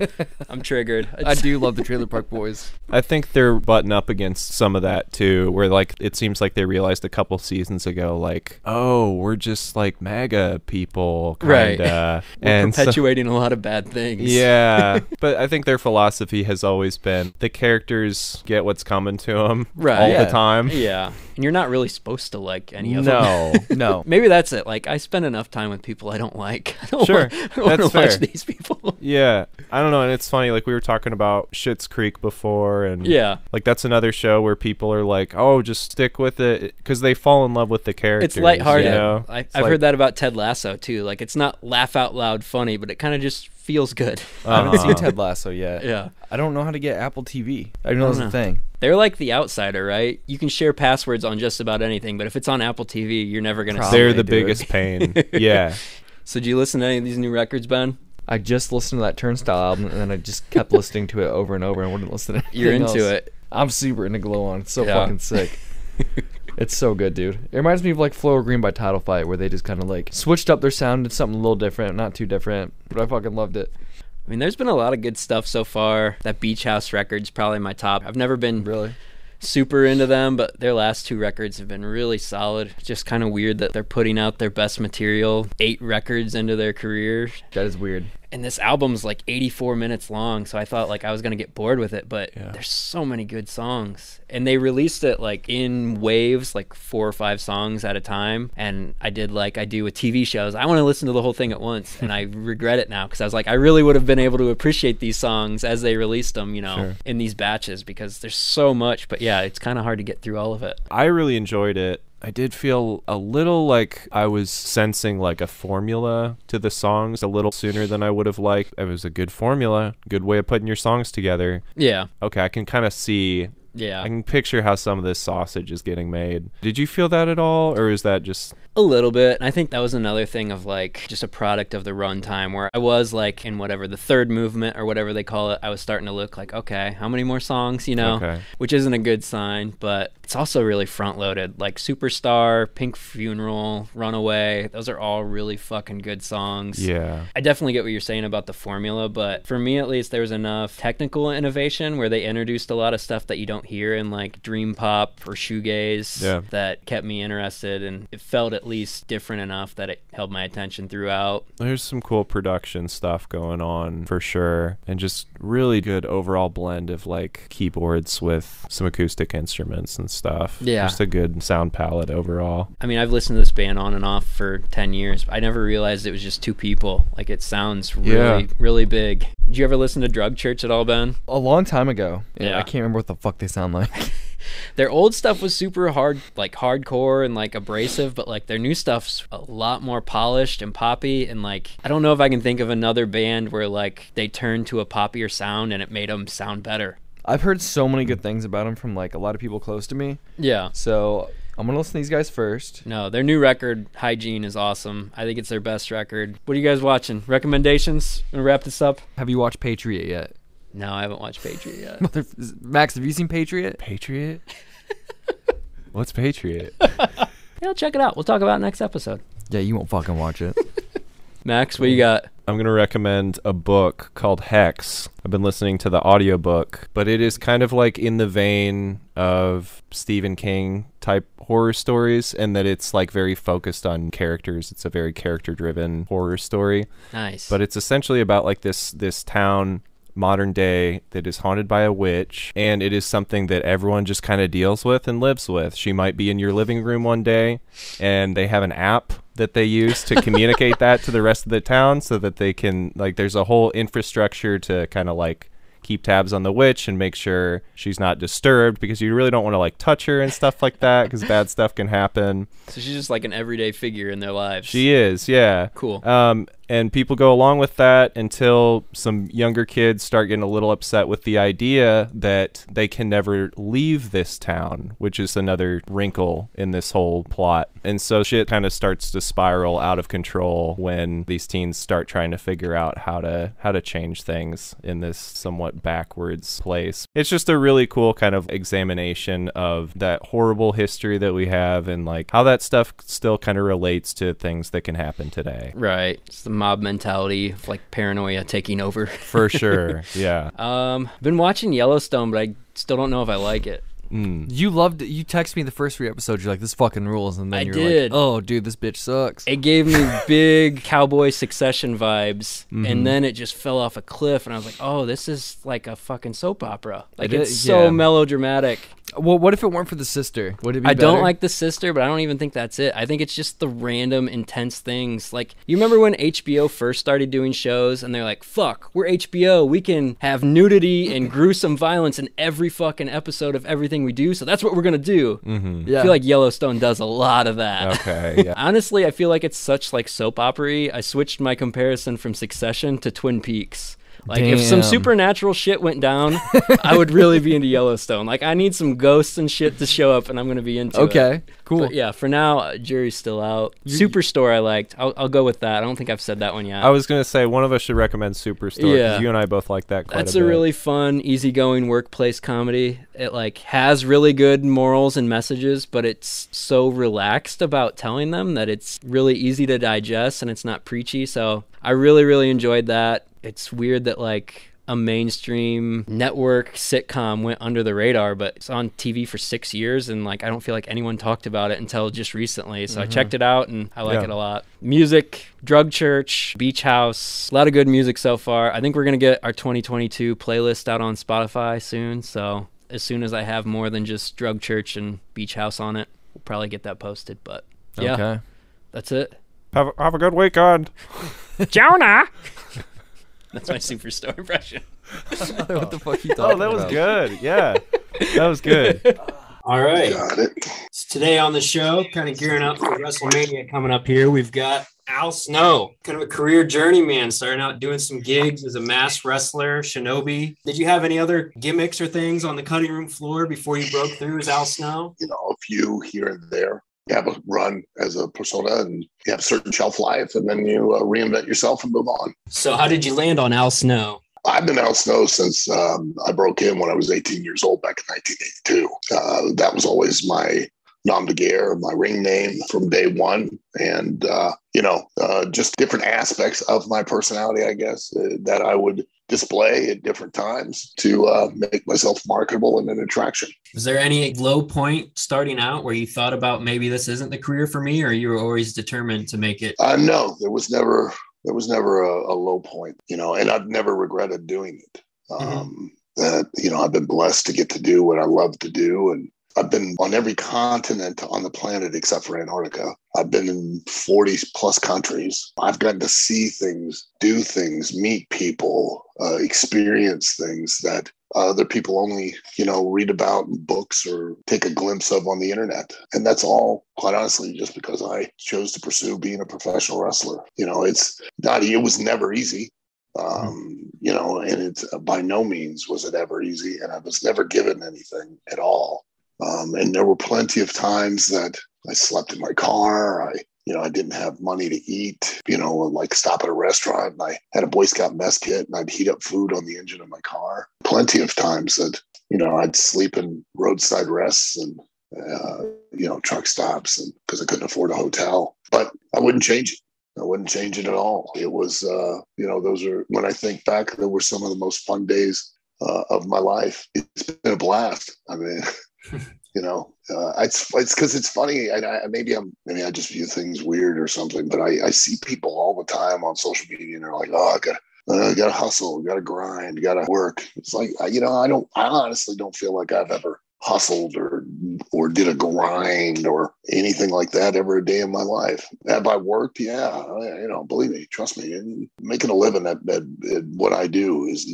[SPEAKER 1] I'm triggered.
[SPEAKER 2] I do love the Trailer Park Boys.
[SPEAKER 3] I think they're butting up against some of that too, where like it seems like they realized a couple seasons ago, like, oh, we're just like MAGA people, kinda.
[SPEAKER 1] We're
[SPEAKER 3] and
[SPEAKER 1] perpetuating a lot of bad things.
[SPEAKER 3] Yeah, but I think their philosophy has always been the characters get what's coming to them all the time.
[SPEAKER 1] Yeah, and you're not really supposed to like any of them.
[SPEAKER 2] No.
[SPEAKER 1] Maybe that's it. Like I spend enough time with people I don't like. I don't want to watch these people.
[SPEAKER 3] Yeah, I don't know, and it's funny. Like we were talking about Schitt's Creek before, and like that's another show where people are like, "Oh, just stick with it," because they fall in love with the characters.
[SPEAKER 1] It's lighthearted.
[SPEAKER 3] You know?
[SPEAKER 1] I've heard that about Ted Lasso too. Like it's not laugh out loud funny, but it kind of just feels good.
[SPEAKER 2] I haven't seen Ted Lasso yet.
[SPEAKER 1] Yeah,
[SPEAKER 2] I don't know how to get Apple TV. I didn't know it was a thing.
[SPEAKER 1] They're like The Outsider, right? You can share passwords on just about anything, but if it's on Apple TV, you're never gonna.
[SPEAKER 3] They're the biggest pain. Yeah.
[SPEAKER 1] So, do you listen to any of these new records, Ben?
[SPEAKER 2] I just listened to that Turnstile album, and then I just kept listening to it over and over and wouldn't listen to anything
[SPEAKER 1] You're into
[SPEAKER 2] else.
[SPEAKER 1] it.
[SPEAKER 2] I'm super into Glow On. It's so fucking sick. It's so good, dude. It reminds me of like Flower Green by Title Fight, where they just kind of like switched up their sound to something a little different, not too different, but I fucking loved it.
[SPEAKER 1] I mean, there's been a lot of good stuff so far. That Beach House record's probably my top. I've never been super into them, but their last 2 records have been really solid. Just kind of weird that they're putting out their best material 8 records into their career.
[SPEAKER 2] That is weird.
[SPEAKER 1] And this album's like 84 minutes long, so I thought like I was gonna get bored with it, but there's so many good songs. And they released it like in waves, like 4 or 5 songs at a time. And I did like I do with TV shows. I want to listen to the whole thing at once, and I regret it now because I was like, I really would have been able to appreciate these songs as they released them, you know, in these batches, because there's so much. But yeah, it's kind of hard to get through all of it.
[SPEAKER 3] I really enjoyed it. I did feel a little like I was sensing like a formula to the songs a little sooner than I would have liked. It was a good formula, good way of putting your songs together.
[SPEAKER 1] Yeah.
[SPEAKER 3] Okay, I can kind of see
[SPEAKER 1] Yeah.
[SPEAKER 3] I can picture how some of this sausage is getting made. Did you feel that at all, or is that just...
[SPEAKER 1] A little bit. I think that was another thing of like just a product of the runtime where I was like in whatever the third movement or whatever they call it, I was starting to look like, okay, how many more songs, you know, which isn't a good sign, but it's also really front loaded. Like Superstar, Pink Funeral, Runaway, those are all really fucking good songs.
[SPEAKER 3] Yeah.
[SPEAKER 1] I definitely get what you're saying about the formula, but for me at least, there was enough technical innovation where they introduced a lot of stuff that you don't hear in like dream pop or shoegaze that kept me interested, and it felt at least different enough that it held my attention throughout.
[SPEAKER 3] There's some cool production stuff going on for sure, and just really good overall blend of like keyboards with some acoustic instruments and stuff.
[SPEAKER 1] Yeah.
[SPEAKER 3] Just a good sound palette overall.
[SPEAKER 1] I mean, I've listened to this band on and off for 10 years. I never realized it was just two people. Like, it sounds really, really big. Did you ever listen to Drug Church at all, Ben?
[SPEAKER 2] A long time ago.
[SPEAKER 1] Yeah.
[SPEAKER 2] I can't remember what the fuck they sound like.
[SPEAKER 1] Their old stuff was super hard, like hardcore and like abrasive, but like their new stuff's a lot more polished and poppy. And like, I don't know if I can think of another band where like they turned to a poppier sound and it made them sound better.
[SPEAKER 2] I've heard so many good things about them from like a lot of people close to me.
[SPEAKER 1] Yeah.
[SPEAKER 2] So I'm gonna listen to these guys first.
[SPEAKER 1] No, their new record, Hygiene, is awesome. I think it's their best record. What are you guys watching? Recommendations? Gonna wrap this up?
[SPEAKER 2] Have you watched Patriot yet?
[SPEAKER 1] No, I haven't watched Patriot yet.
[SPEAKER 2] Max, have you seen Patriot?
[SPEAKER 3] Patriot? What's Patriot?
[SPEAKER 1] Yeah, I'll check it out. We'll talk about it next episode.
[SPEAKER 2] Yeah, you won't fucking watch it.
[SPEAKER 1] Max, what you got?
[SPEAKER 3] I'm going to recommend a book called Hex. I've been listening to the audiobook, but it is kind of like in the vein of Stephen King type horror stories, and that it's like very focused on characters. It's a very character-driven horror story.
[SPEAKER 1] Nice.
[SPEAKER 3] But it's essentially about like this town, modern day, that is haunted by a witch, and it is something that everyone just kind of deals with and lives with. She might be in your living room one day, and they have an app that they use to communicate that to the rest of the town, so that they can, like, there's a whole infrastructure to kind of like keep tabs on the witch and make sure she's not disturbed, because you really don't want to like touch her and stuff like that, because bad stuff can happen.
[SPEAKER 1] So she's just like an everyday figure in their lives.
[SPEAKER 3] She is, yeah.
[SPEAKER 1] Cool.
[SPEAKER 3] And people go along with that until some younger kids start getting a little upset with the idea that they can never leave this town, which is another wrinkle in this whole plot. And so shit kind of starts to spiral out of control when these teens start trying to figure out how to change things in this somewhat backwards place. It's just a really cool kind of examination of that horrible history that we have, and like how that stuff still kind of relates to things that can happen today.
[SPEAKER 1] Right. It's the mob mentality of like paranoia taking over.
[SPEAKER 3] For sure. Yeah.
[SPEAKER 1] Been watching Yellowstone, but I still don't know if I like it.
[SPEAKER 2] You loved it. You texted me the first 3 episodes. You're like, this fucking rules. And then
[SPEAKER 1] I
[SPEAKER 2] you're
[SPEAKER 1] did.
[SPEAKER 2] like, oh, dude, this bitch sucks.
[SPEAKER 1] It gave me big cowboy Succession vibes. And then it just fell off a cliff. And I was like, oh, this is like a fucking soap opera. Like, it's so melodramatic.
[SPEAKER 2] Well, what if it weren't for the sister? Would it be
[SPEAKER 1] I
[SPEAKER 2] better?
[SPEAKER 1] don't like the sister, but I don't even think that's it. I think it's just the random intense things. Like, you remember when HBO first started doing shows and they're like, fuck, we're HBO. We can have nudity and gruesome violence in every fucking episode of everything we do. So that's what we're going to do.
[SPEAKER 2] Yeah.
[SPEAKER 1] I feel like Yellowstone does a lot of that.
[SPEAKER 3] Okay. Yeah.
[SPEAKER 1] Honestly, I feel like it's such like soap opera-y. I switched my comparison from Succession to Twin Peaks. Like, if some supernatural shit went down, I would really be into Yellowstone. Like, I need some ghosts and shit to show up, and I'm going to be into it.
[SPEAKER 2] Okay, cool.
[SPEAKER 1] But yeah, for now, jury's still out. Superstore I liked. I'll go with that. I don't think I've said that one yet.
[SPEAKER 3] I was going to say, one of us should recommend Superstore, because you and I both like that quite a bit.
[SPEAKER 1] That's a really fun, easygoing workplace comedy. It, like, has really good morals and messages, but it's so relaxed about telling them that it's really easy to digest, and it's not preachy. So I really, really enjoyed that. It's weird that like a mainstream network sitcom went under the radar, but it's on TV for 6 years, and like I don't feel like anyone talked about it until just recently. So I checked it out and I like it a lot. Music, Drug Church, Beach House, a lot of good music so far. I think we're gonna get our 2022 playlist out on Spotify soon. So as soon as I have more than just Drug Church and Beach House on it, we'll probably get that posted. But yeah, that's it.
[SPEAKER 3] Have a good weekend.
[SPEAKER 1] Jonah. That's my Superstore impression.
[SPEAKER 2] What the fuck you talking about?
[SPEAKER 3] Oh, that was good. Yeah, that was good.
[SPEAKER 4] All right.
[SPEAKER 5] Got it.
[SPEAKER 1] Today on the show, kind of gearing up for WrestleMania coming up here, we've got Al Snow, kind of a career journeyman, starting out doing some gigs as a masked wrestler, Shinobi. Did you have any other gimmicks or things on the cutting room floor before you broke through as Al Snow?
[SPEAKER 4] You know, a few here and there. You have a run as a persona and you have certain shelf life, and then you reinvent yourself and move on.
[SPEAKER 1] So how did you land on Al Snow?
[SPEAKER 4] I've been Al Snow since I broke in when I was 18 years old back in 1982. That was always my nom de guerre, my ring name from day one. And, just different aspects of my personality, I guess, that I would display at different times to make myself marketable and an attraction.
[SPEAKER 1] Was there any low point starting out where you thought about maybe this isn't the career for me, or you were always determined to make it?
[SPEAKER 4] No, there was never a low point, and I've never regretted doing it. I've been blessed to get to do what I love to do. And I've been on every continent on the planet except for Antarctica. I've been in 40 plus countries. I've gotten to see things, do things, meet people, experience things that other people only, read about in books or take a glimpse of on the internet. And that's all, quite honestly, just because I chose to pursue being a professional wrestler. It was never easy. And it's by no means was it ever easy. And I was never given anything at all. And there were plenty of times that I slept in my car. I didn't have money to eat, like stop at a restaurant. And I had a Boy Scout mess kit and I'd heat up food on the engine of my car. Plenty of times that, I'd sleep in roadside rests and, truck stops and because I couldn't afford a hotel, but I wouldn't change it. I wouldn't change it at all. It was, those are, when I think back, they were some of the most fun days of my life. It's been a blast. I mean, it's because it's funny. And maybe I just view things weird or something, but I see people all the time on social media and they're like, oh, I gotta hustle, gotta grind, gotta work. It's like, I honestly don't feel like I've ever hustled or did a grind or anything like that ever a day in my life. Have I worked? Yeah. Believe me, trust me. And making a living at what I do is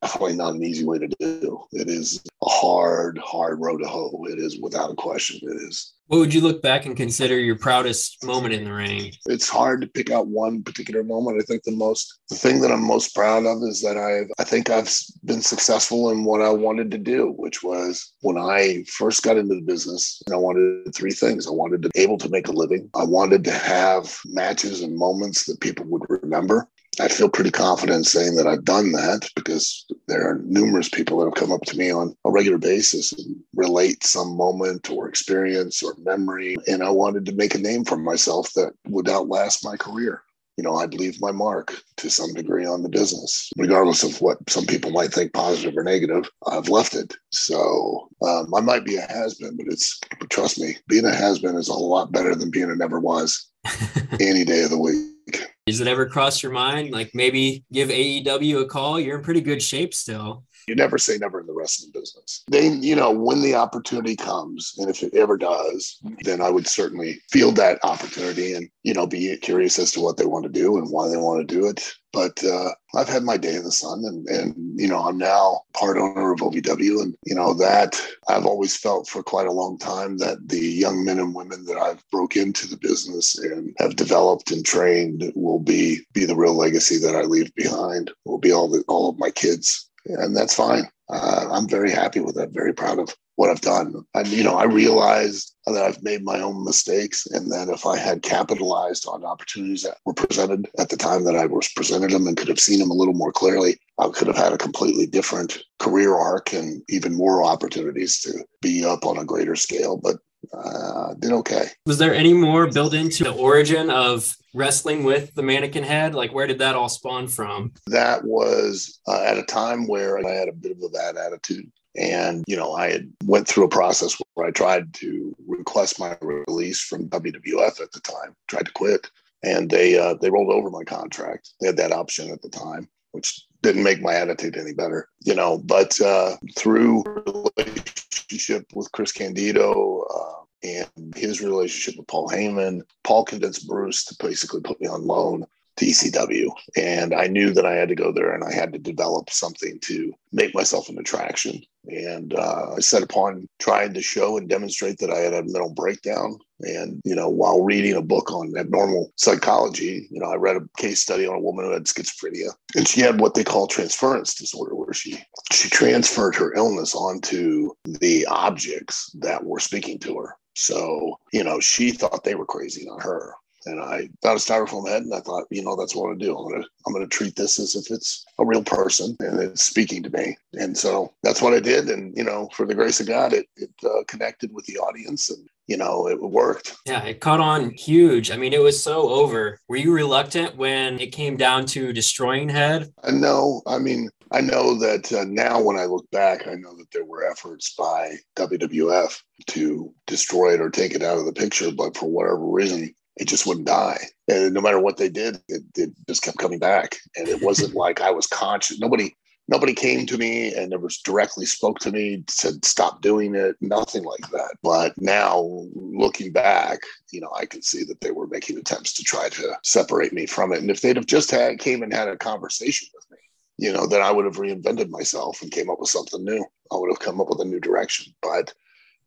[SPEAKER 4] definitely not an easy way to do. It is a hard road to hoe. It is without a question. It is.
[SPEAKER 1] What would you look back and consider your proudest moment in the ring?
[SPEAKER 4] It's hard to pick out one particular moment. I think the thing that I'm most proud of is that I think I've been successful in what I wanted to do, which was when I first got into the business, and I wanted three things. I wanted to be able to make a living. I wanted to have matches and moments that people would remember. I feel pretty confident saying that I've done that because there are numerous people that have come up to me on a regular basis and relate some moment or experience or memory. And I wanted to make a name for myself that would outlast my career. I'd leave my mark to some degree on the business, regardless of what some people might think positive or negative. I've left it. So I might be a has-been, but trust me, being a has-been is a lot better than being a never was any day of the week.
[SPEAKER 1] Does it ever cross your mind, like maybe give AEW a call? You're in pretty good shape still.
[SPEAKER 4] You never say never in the wrestling business. When the opportunity comes, and if it ever does, then I would certainly field that opportunity and, be curious as to what they want to do and why they want to do it. But I've had my day in the sun and I'm now part owner of OVW. And, that I've always felt for quite a long time that the young men and women that I've broke into the business and have developed and trained will be the real legacy that I leave behind, will be all of my kids. And that's fine. I'm very happy with that, very proud of what I've done. I realized that I've made my own mistakes and that if I had capitalized on opportunities that were presented at the time that I was presented them and could have seen them a little more clearly, I could have had a completely different career arc and even more opportunities to be up on a greater scale. But did okay. Was
[SPEAKER 1] there any more built into the origin of wrestling with the mannequin head? Like, where did that all spawn from?
[SPEAKER 4] That was at a time where I had a bit of a bad attitude. And, I had went through a process where I tried to request my release from WWF at the time, tried to quit. And they rolled over my contract. They had that option at the time, which didn't make my attitude any better, but through relationship with Chris Candido and his relationship with Paul Heyman, Paul convinced Bruce to basically put me on loan to ECW. And I knew that I had to go there and I had to develop something to make myself an attraction. And I set upon trying to show and demonstrate that I had a mental breakdown. And, while reading a book on abnormal psychology, I read a case study on a woman who had schizophrenia, and she had what they call transference disorder, where she transferred her illness onto the objects that were speaking to her. So, she thought they were crazy, not her. And I got a styrofoam head and I thought, that's what I'm going to do. I'm going to treat this as if it's a real person and it's speaking to me. And so that's what I did. And, for the grace of God, it connected with the audience and, it worked.
[SPEAKER 1] Yeah, it caught on huge. I mean, it was so over. Were you reluctant when it came down to destroying Head?
[SPEAKER 4] No. I mean, I know that now when I look back, I know that there were efforts by WWF to destroy it or take it out of the picture. But for whatever reason, it just wouldn't die. And no matter what they did, it just kept coming back. And it wasn't like I was conscious. Nobody came to me and never directly spoke to me, said, stop doing it, nothing like that. But now looking back, I can see that they were making attempts to try to separate me from it. And if they'd have just came and had a conversation with me, then I would have reinvented myself and came up with something new. I would have come up with a new direction. But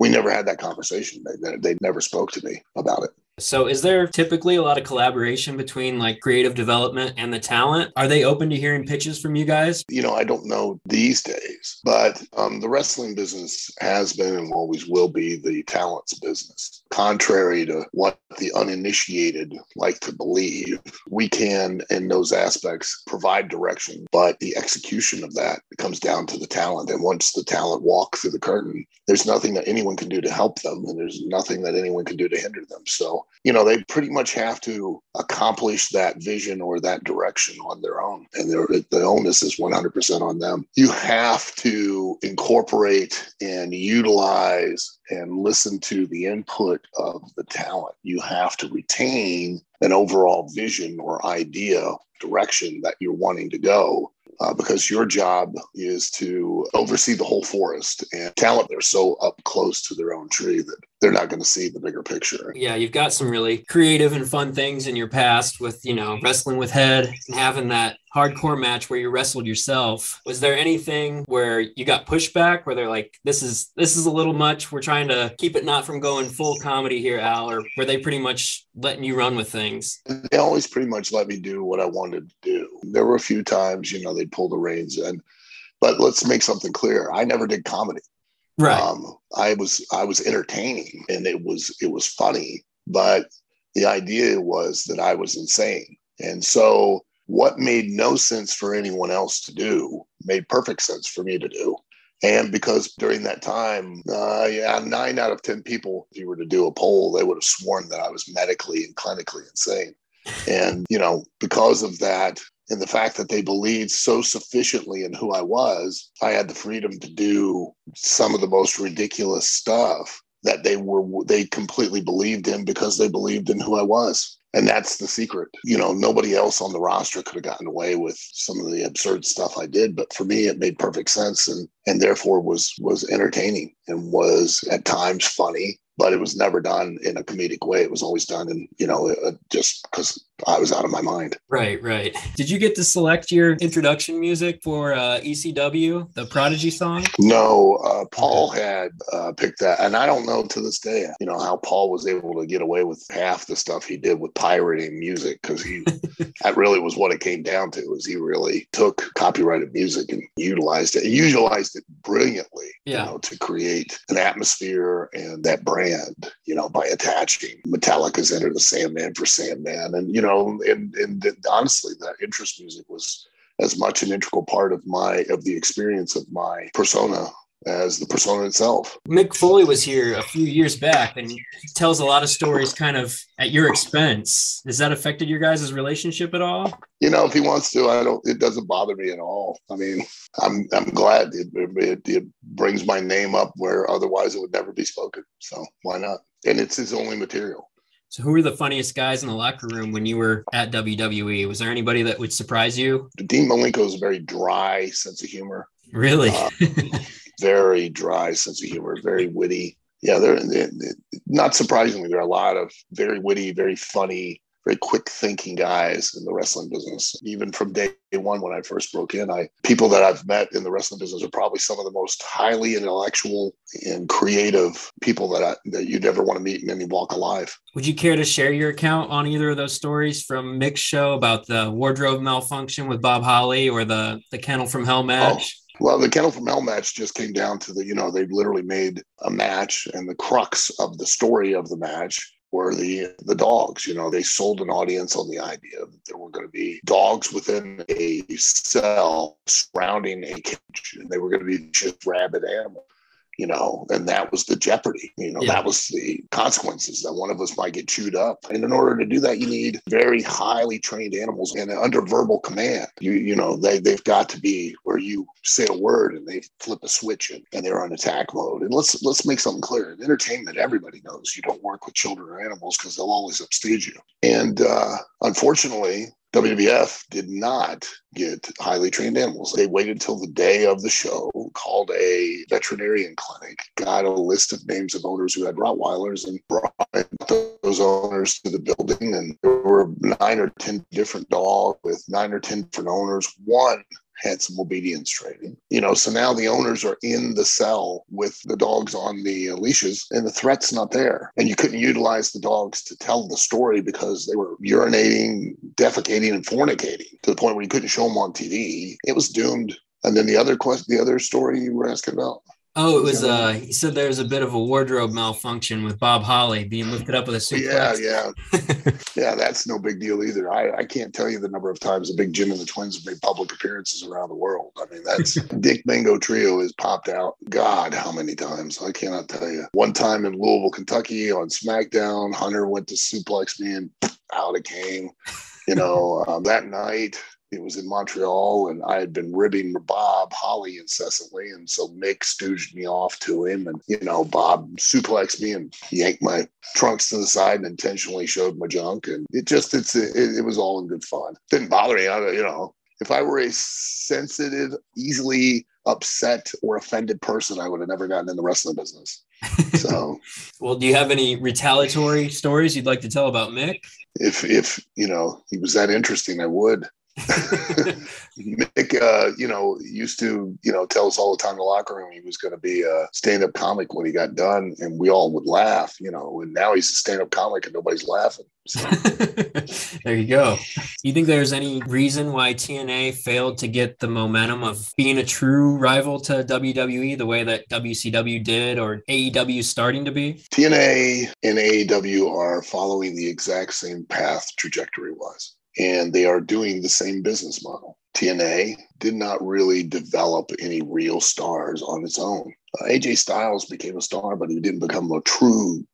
[SPEAKER 4] we never had that conversation. They never spoke to me about it.
[SPEAKER 1] So is there typically a lot of collaboration between like creative development and the talent? Are they open to hearing pitches from you guys?
[SPEAKER 4] I don't know these days, but the wrestling business has been and always will be the talent's business. Contrary to what the uninitiated like to believe, we can, in those aspects, provide direction, but the execution of that comes down to the talent. And once the talent walk through the curtain, there's nothing that anyone can do to help them, and there's nothing that anyone can do to hinder them. So, they pretty much have to accomplish that vision or that direction on their own. And the onus is 100% on them. You have to incorporate and utilize and listen to the input of the talent. You have to retain an overall vision or idea, direction that you're wanting to go. Because your job is to oversee the whole forest, and talent, they're so up close to their own tree that they're not going to see the bigger picture.
[SPEAKER 1] Yeah, you've got some really creative and fun things in your past with, wrestling with Head and having that hardcore match where you wrestled yourself. Was there anything where you got pushback where they're like, this is a little much, we're trying to keep it not from going full comedy here, Al? Or were they pretty much letting you run with things?
[SPEAKER 4] They always pretty much let me do what I wanted to do. There were a few times, they'd pull the reins in, but let's make something clear. I never did comedy.
[SPEAKER 1] Right.
[SPEAKER 4] I was entertaining and it was funny, but the idea was that I was insane. And so what made no sense for anyone else to do made perfect sense for me to do. And because during that time, 9 out of 10 people, if you were to do a poll, they would have sworn that I was medically and clinically insane. And, because of that, and the fact that they believed so sufficiently in who I was, I had the freedom to do some of the most ridiculous stuff that they completely believed in because they believed in who I was. And that's the secret. Nobody else on the roster could have gotten away with some of the absurd stuff I did. But for me, it made perfect sense and therefore was entertaining and was at times funny. But it was never done in a comedic way. It was always done in, just because I was out of my mind.
[SPEAKER 1] Right. Did you get to select your introduction music for ECW, the Prodigy song?
[SPEAKER 4] No, Paul had picked that. And I don't know to this day, how Paul was able to get away with half the stuff he did with pirating music, because that really was what it came down to, is he really took copyrighted music and utilized it. He utilized it brilliantly, to create an atmosphere and that brand, by attaching Metallica's Enter the Sandman for Sandman. And, and honestly, that interest music was as much an integral part of the experience of my persona as the persona itself.
[SPEAKER 1] Mick Foley was here a few years back, and he tells a lot of stories kind of at your expense. Has that affected your guys' relationship at all?
[SPEAKER 4] If he wants to, it doesn't bother me at all. I mean, I'm glad it brings my name up where otherwise it would never be spoken. So why not? And it's his only material.
[SPEAKER 1] So who were the funniest guys in the locker room when you were at WWE? Was there anybody that would surprise you?
[SPEAKER 4] Dean Malenko's very dry sense of humor.
[SPEAKER 1] Really?
[SPEAKER 4] Very dry sense of humor, very witty. Yeah, they're not surprisingly, there are a lot of very witty, very funny very quick thinking guys in the wrestling business. Even from day one when I first broke in, people that I've met in the wrestling business are probably some of the most highly intellectual and creative people that you'd ever want to meet in any walk of life.
[SPEAKER 5] Would you care to share your account on either of those stories from Mick's show about the wardrobe malfunction with Bob Holly or the Kennel from Hell match?
[SPEAKER 4] Oh. Well, the Kennel from Hell match just came down to they literally made a match, and the crux of the story of the match were the dogs. They sold an audience on the idea that there were going to be dogs within a cell surrounding a cage, and they were going to be just rabid animals. And that was the jeopardy. That was the consequences, that one of us might get chewed up. And in order to do that, you need very highly trained animals and under verbal command. They've got to be where you say a word and they flip a switch and they're on attack mode. And let's make something clear. In entertainment, everybody knows you don't work with children or animals because they'll always upstage you. And unfortunately, WWF did not get highly trained animals. They waited till the day of the show, called a veterinarian clinic, got a list of names of owners who had Rottweilers, and brought those owners to the building. And there were 9 or 10 different dogs with 9 or 10 different owners. One had some obedience training. So now the owners are in the cell with the dogs on the leashes, and the threat's not there. And you couldn't utilize the dogs to tell the story because they were urinating, defecating, and fornicating to the point where you couldn't show them on TV. It was doomed. And then the other story you were asking about.
[SPEAKER 5] Oh, it was, he said there's a bit of a wardrobe malfunction with Bob Holly being lifted up with a suplex.
[SPEAKER 4] Yeah, that's no big deal either. I can't tell you the number of times the Big Jim and the Twins have made public appearances around the world. I mean, that's Dick Mango Trio has popped out. God, how many times? I cannot tell you. One time in Louisville, Kentucky on SmackDown, Hunter went to suplex me and out it came. That night, it was in Montreal, and I had been ribbing Bob Holly incessantly. And so Mick stooged me off to him, and, Bob suplexed me and yanked my trunks to the side and intentionally showed my junk. And it was all in good fun. Didn't bother me. If I were a sensitive, easily upset or offended person, I would have never gotten in the wrestling business. So,
[SPEAKER 5] well, do you have any retaliatory stories you'd like to tell about Mick?
[SPEAKER 4] If he was that interesting, I would. Mick, used to, tell us all the time in the locker room he was going to be a stand-up comic when he got done, and we all would laugh, and now he's a stand-up comic and nobody's laughing. So.
[SPEAKER 5] There you go. You think there's any reason why TNA failed to get the momentum of being a true rival to WWE the way that WCW did, or AEW starting to be?
[SPEAKER 4] TNA and AEW are following the exact same path trajectory-wise, and they are doing the same business model. TNA did not really develop any real stars on its own. AJ Styles became a star, but he didn't become a true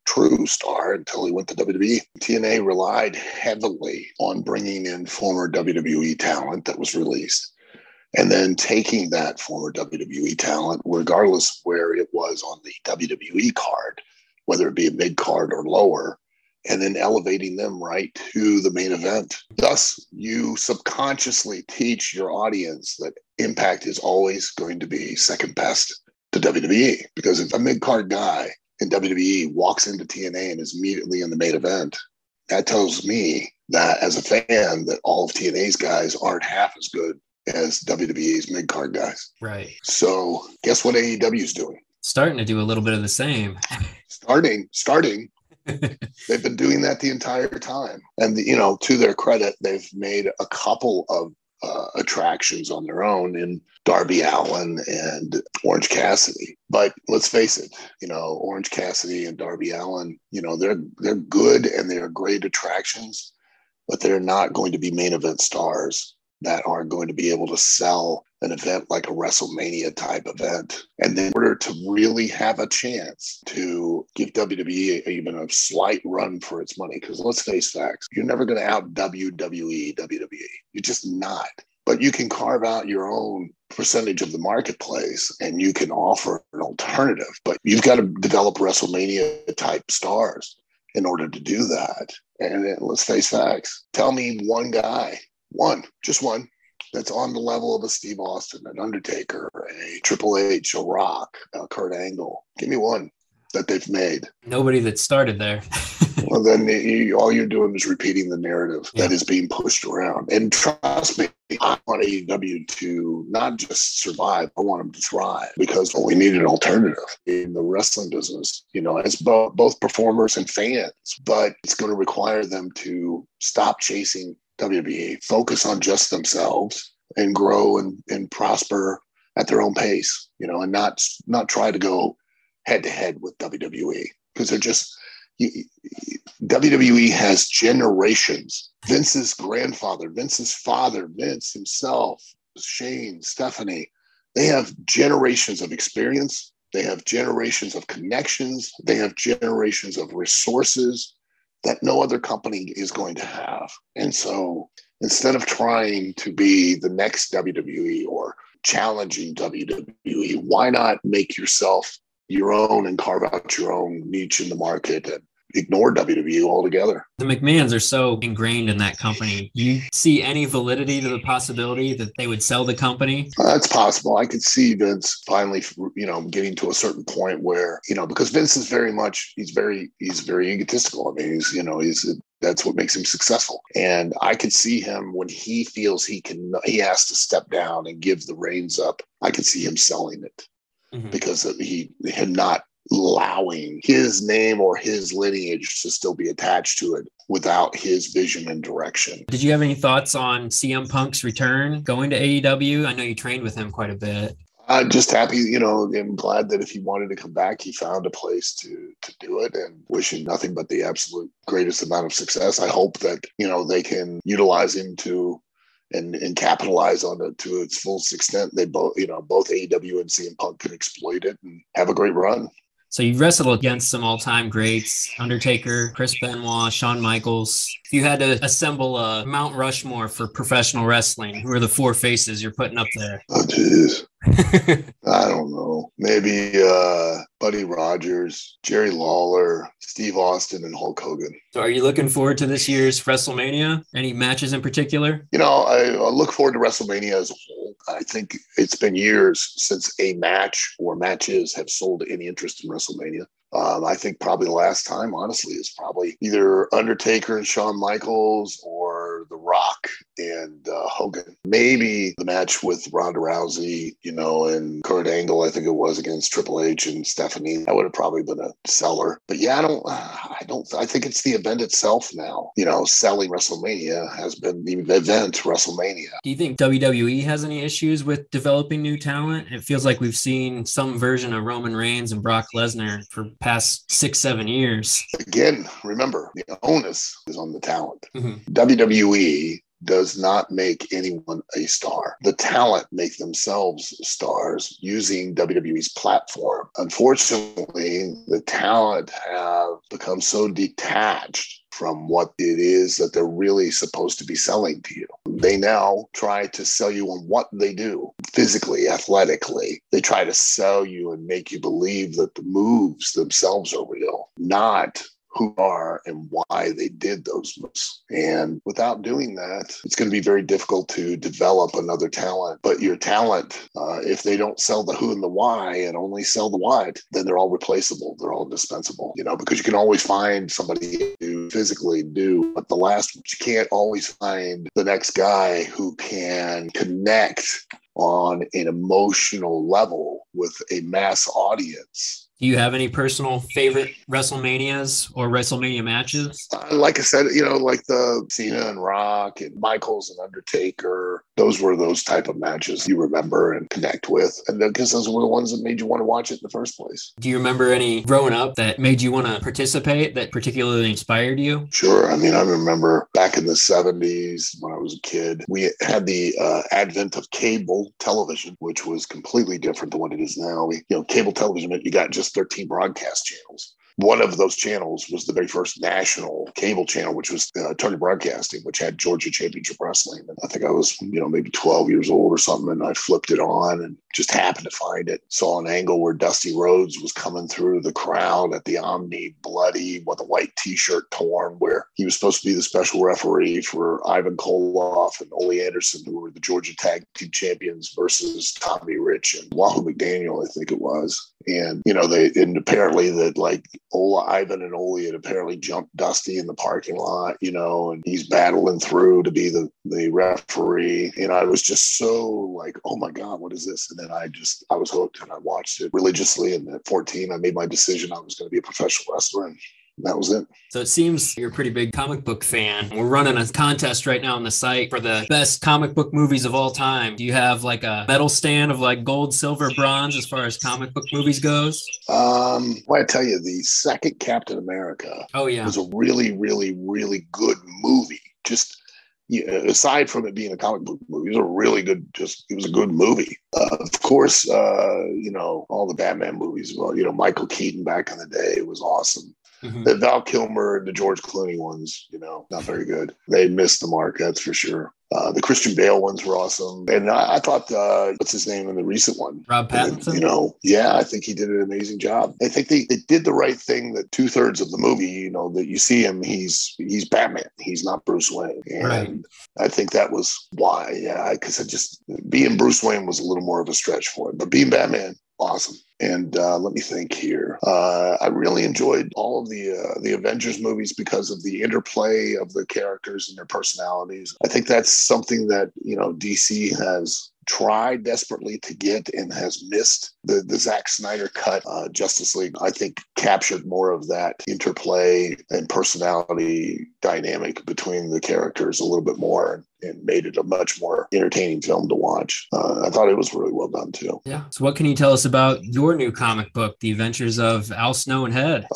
[SPEAKER 4] star until he went to WWE. TNA relied heavily on bringing in former WWE talent that was released, and then taking that former WWE talent, regardless of where it was on the WWE card, whether it be a mid card or lower, and then elevating them right to the main event. Thus, you subconsciously teach your audience that Impact is always going to be second best to WWE. Because if a mid-card guy in WWE walks into TNA and is immediately in the main event, that tells me that as a fan that all of TNA's guys aren't half as good as WWE's mid-card guys.
[SPEAKER 5] Right.
[SPEAKER 4] So guess what AEW's doing?
[SPEAKER 5] Starting to do a little bit of the same.
[SPEAKER 4] Starting. They've been doing that the entire time. And, to their credit, they've made a couple of attractions on their own in Darby Allin and Orange Cassidy. But let's face it, Orange Cassidy and Darby Allin, they're good and they're great attractions, but they're not going to be main event stars that are going to be able to sell an event like a WrestleMania type event. And in order to really have a chance to give WWE even a slight run for its money, because let's face facts, you're never going to out WWE. You're just not. But you can carve out your own percentage of the marketplace and you can offer an alternative. But you've got to develop WrestleMania type stars in order to do that. And let's face facts. Tell me one guy, just one, that's on the level of a Steve Austin, an Undertaker, a Triple H, a Rock, a Kurt Angle. Give me one. that they've made.
[SPEAKER 5] Nobody that started there.
[SPEAKER 4] Well, then all you're doing is repeating the narrative that is being pushed around. And trust me, I want AEW to not just survive, I want them to thrive, because we need an alternative in the wrestling business, as both performers and fans. But it's going to require them to stop chasing WWE, focus on just themselves, and grow and prosper at their own pace, and not try to go head to head with WWE, because they're just WWE has generations. Vince's grandfather, Vince's father, Vince himself, Shane, Stephanie, they have generations of experience. They have generations of connections. They have generations of resources that no other company is going to have. And so instead of trying to be the next WWE or challenging WWE, why not make yourself your own and carve out your own niche in the market and ignore WWE altogether?
[SPEAKER 5] The McMahons are so ingrained in that company. You see any validity to the possibility that they would sell the company?
[SPEAKER 4] That's possible. I could see Vince finally, getting to a certain point where, because Vince is he's very egotistical. I mean, that's what makes him successful. And I could see him when he feels he has to step down and give the reins up. I could see him selling it because of him not allowing his name or his lineage to still be attached to it without his vision and direction.
[SPEAKER 5] Did you have any thoughts on CM Punk's return going to AEW? I know you trained with him quite a bit.
[SPEAKER 4] I'm just happy, I'm glad that if he wanted to come back, he found a place to do it, and wishing nothing but the absolute greatest amount of success. I hope that, they can utilize him and capitalize on it to its fullest extent. They both AEW and CM Punk can exploit it and have a great run.
[SPEAKER 5] So you wrestled against some all-time greats, Undertaker, Chris Benoit, Shawn Michaels. If you had to assemble a Mount Rushmore for professional wrestling, who are the four faces you're putting up there?
[SPEAKER 4] Oh, jeez. I don't know. Maybe Buddy Rogers, Jerry Lawler, Steve Austin, and Hulk Hogan.
[SPEAKER 5] So are you looking forward to this year's WrestleMania? Any matches in particular?
[SPEAKER 4] I look forward to WrestleMania as a whole. I think it's been years since a match or matches have sold any interest in WrestleMania. I think probably the last time, honestly, is probably either Undertaker and Shawn Michaels or The Rock and Hogan. Maybe the match with Ronda Rousey, and Kurt Angle, I think it was, against Triple H and Stephanie. That would have probably been a seller. But yeah, I think it's the event itself now. Selling WrestleMania has been the event WrestleMania.
[SPEAKER 5] Do you think WWE has any issues with developing new talent? It feels like we've seen some version of Roman Reigns and Brock Lesnar for past 6-7 years.
[SPEAKER 4] Again, remember, the onus is on the talent. WWE does not make anyone a star. The talent make themselves stars using WWE's platform. Unfortunately, the talent have become so detached from what it is that they're really supposed to be selling to you. They now try to sell you on what they do physically, athletically. They try to sell you and make you believe that the moves themselves are real, not who are and why they did those moves. And without doing that, it's going to be very difficult to develop another talent. But your talent, if they don't sell the who and the why and only sell the what, then they're all replaceable. They're all indispensable, because you can always find somebody to physically do but the last one. You can't always find the next guy who can connect on an emotional level with a mass audience.
[SPEAKER 5] Do you have any personal favorite WrestleManias or WrestleMania matches?
[SPEAKER 4] Like I said, like the Cena and Rock and Michaels and Undertaker, those were those type of matches you remember and connect with. And because those were the ones that made you want to watch it in the first place.
[SPEAKER 5] Do you remember any growing up that made you want to participate, that particularly inspired you?
[SPEAKER 4] Sure. I mean, I remember back in the 70s when I was a kid, we had the advent of cable television, which was completely different than what it is now. Cable television meant you got just 13 broadcast channels. One of those channels was the very first national cable channel, which was Turner Broadcasting, which had Georgia Championship Wrestling. And I think I was, maybe 12 years old or something. And I flipped it on and just happened to find it. Saw an angle where Dusty Rhodes was coming through the crowd at the Omni, bloody, with a white T-shirt torn, where he was supposed to be the special referee for Ivan Koloff and Ole Anderson, who were the Georgia Tag Team Champions, versus Tommy Rich and Wahoo McDaniel, I think it was. And, and apparently that like Ivan and Ole had apparently jumped Dusty in the parking lot, and he's battling through to be the referee. And I was just so like, oh my God, what is this? And then I was hooked and I watched it religiously. And at 14, I made my decision I was going to be a professional wrestler. And that was it.
[SPEAKER 5] So it seems you're a pretty big comic book fan. We're running a contest right now on the site for the best comic book movies of all time. Do you have like a medal stand of like gold, silver, bronze as far as comic book movies goes?
[SPEAKER 4] Well, I tell you, the second Captain America was a really, really, really good movie. Just aside from it being a comic book movie, it was a really good, it was a good movie. Of course, all the Batman movies, Michael Keaton back in the day was awesome. Mm-hmm. The Val Kilmer and the George Clooney ones, not very good. They missed the mark, that's for sure. The Christian Bale ones were awesome. And I thought, what's his name in the recent one?
[SPEAKER 5] Rob Pattinson?
[SPEAKER 4] I think he did an amazing job. I think they did the right thing that 2/3 of the movie, that you see him, he's Batman. He's not Bruce Wayne. And right. I think that was why, because being Bruce Wayne was a little more of a stretch for him. But being Batman, awesome. And let me think here. I really enjoyed all of the Avengers movies because of the interplay of the characters and their personalities. I think that's something that, DC has tried desperately to get and has missed. The Zack Snyder cut, Justice League, I think captured more of that interplay and personality dynamic between the characters a little bit more and made it a much more entertaining film to watch. I thought it was really well done too.
[SPEAKER 5] Yeah. So what can you tell us about your new comic book, The Adventures of Al Snow and Head?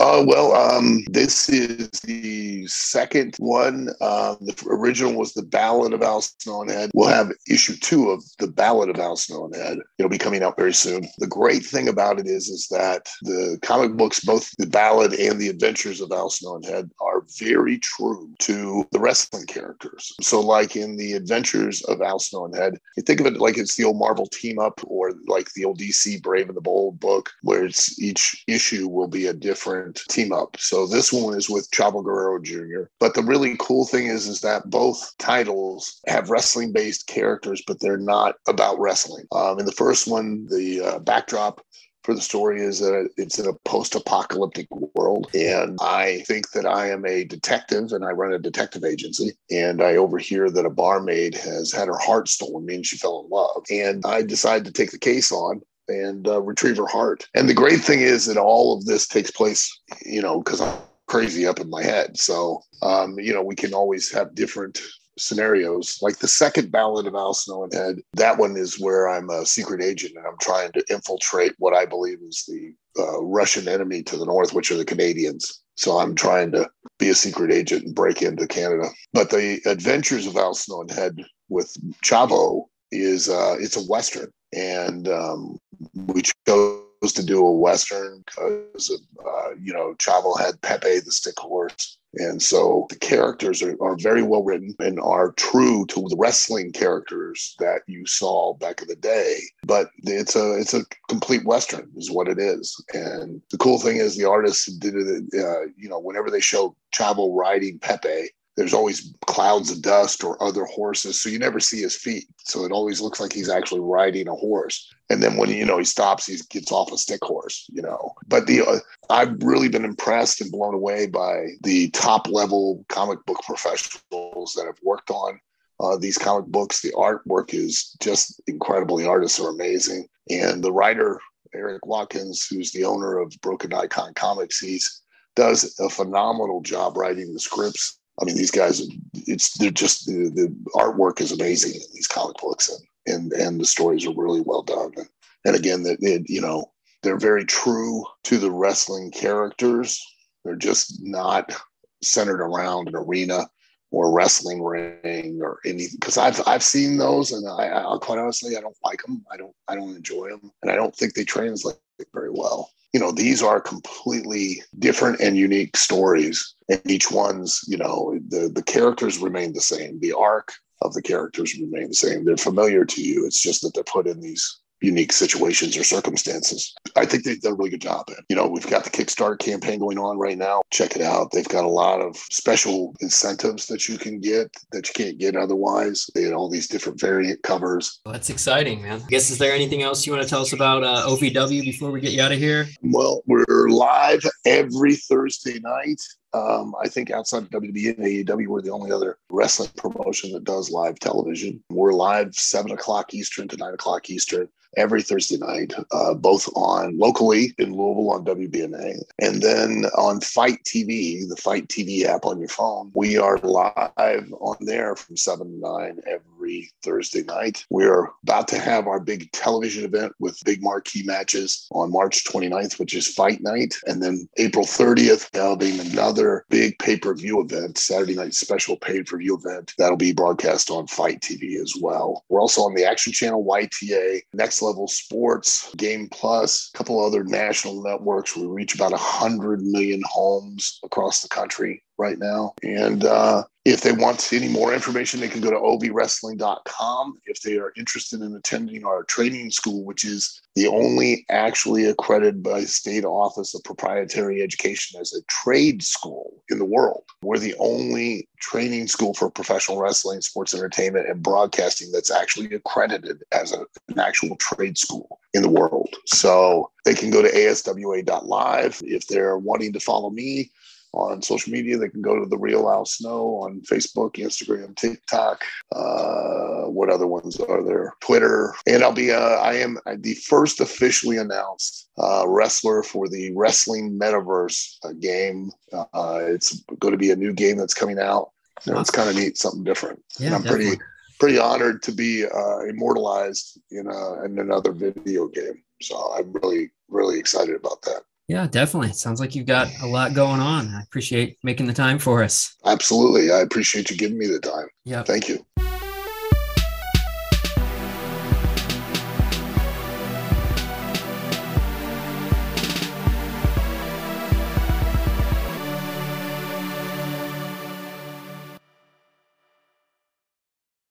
[SPEAKER 4] This is the second one. The original was The Ballad of Al Snow and Head. We'll have issue 2 of The Ballad of Al Snow and Head. It'll be coming out very soon. The great thing about it is that the comic books, both The Ballad and The Adventures of Al Snow and Head, are very true to the wrestling characters. So like in The Adventures of Al Snow and Head, you think of it like it's the old Marvel team up or like the old DC Brave and the Bold book, where it's each issue will be a different team up. So this one is with Chavo Guerrero Jr. But the really cool thing is that both titles have wrestling based characters, but they're not about wrestling. In the first one, the backdrop for the story is that it's in a post-apocalyptic world. And I think that I am a detective and I run a detective agency. And I overhear that a barmaid has had her heart stolen, meaning she fell in love. And I decide to take the case on and retrieve her heart. And the great thing is that all of this takes place, because I'm crazy up in my head. So, we can always have different scenarios. Like the second Ballad of Al Snow and Head, that one is where I'm a secret agent and I'm trying to infiltrate what I believe is the Russian enemy to the north, which are the Canadians. So I'm trying to be a secret agent and break into Canada. But the Adventures of Al Snow and Head with Chavo is it's a Western. And we chose to do a Western because Chavo had Pepe the stick horse. And so the characters are very well written and are true to the wrestling characters that you saw back in the day. But it's a complete Western is what it is. And the cool thing is the artists did it, whenever they show Chavo riding Pepe, there's always clouds of dust or other horses. So you never see his feet. So it always looks like he's actually riding a horse. And then when, he stops, he gets off a stick horse, But I've really been impressed and blown away by the top level comic book professionals that have worked on these comic books. The artwork is just incredible. The artists are amazing. And the writer, Eric Watkins, who's the owner of Broken Icon Comics, does a phenomenal job writing the scripts. I mean, these guys, the artwork is amazing in these comic books, and the stories are really well done. And again, they're very true to the wrestling characters. They're just not centered around an arena or a wrestling ring or anything. Because I've seen those, and I'll quite honestly, I don't like them. I don't enjoy them, and I don't think they translate very well. These are completely different and unique stories, and each one's, the characters remain the same. The arc of the characters remain the same. They're familiar to you. It's just that they're put in these unique situations or circumstances. I think they've done a really good job. We've got the Kickstarter campaign going on right now. Check it out. They've got a lot of special incentives that you can get that you can't get otherwise. They had all these different variant covers.
[SPEAKER 5] Well, that's exciting, man. I guess, is there anything else you want to tell us about OVW before we get you out of here?
[SPEAKER 4] Well, we're live every Thursday night. I think outside of WWE and AEW, we're the only other wrestling promotion that does live television. We're live 7 o'clock Eastern to 9 o'clock Eastern every Thursday night, both on locally in Louisville on WBNA, and then on Fight TV, the Fight TV app on your phone. We are live on there from 7 to 9 every Thursday night. We're about to have our big television event with big marquee matches on March 29th, which is Fight Night. And then April 30th, there'll be another big pay-per-view event, Saturday night special pay-per-view event that'll be broadcast on Fight TV as well. We're also on the Action Channel, YTA, Next Level Sports, Game Plus, a couple other national networks. We reach about 100 million homes across the country right now. And if they want any more information, they can go to ovwrestling.com. If they are interested in attending our training school, which is the only actually accredited by state office of proprietary education as a trade school in the world. We're the only training school for professional wrestling, sports entertainment, and broadcasting that's actually accredited as an actual trade school in the world. So they can go to aswa.live. If they're wanting to follow me on social media, they can go to The Real Al Snow on Facebook, Instagram, TikTok. What other ones are there? Twitter. And I am the first officially announced wrestler for the Wrestling Metaverse game. It's going to be a new game that's coming out. It's kind of neat, something different.
[SPEAKER 5] Yeah,
[SPEAKER 4] and I'm
[SPEAKER 5] definitely.
[SPEAKER 4] pretty honored to be immortalized in another video game. So I'm really, really excited about that.
[SPEAKER 5] Yeah, definitely. Sounds like you've got a lot going on. I appreciate making the time for us.
[SPEAKER 4] Absolutely. I appreciate you giving me the time.
[SPEAKER 5] Yeah.
[SPEAKER 4] Thank you.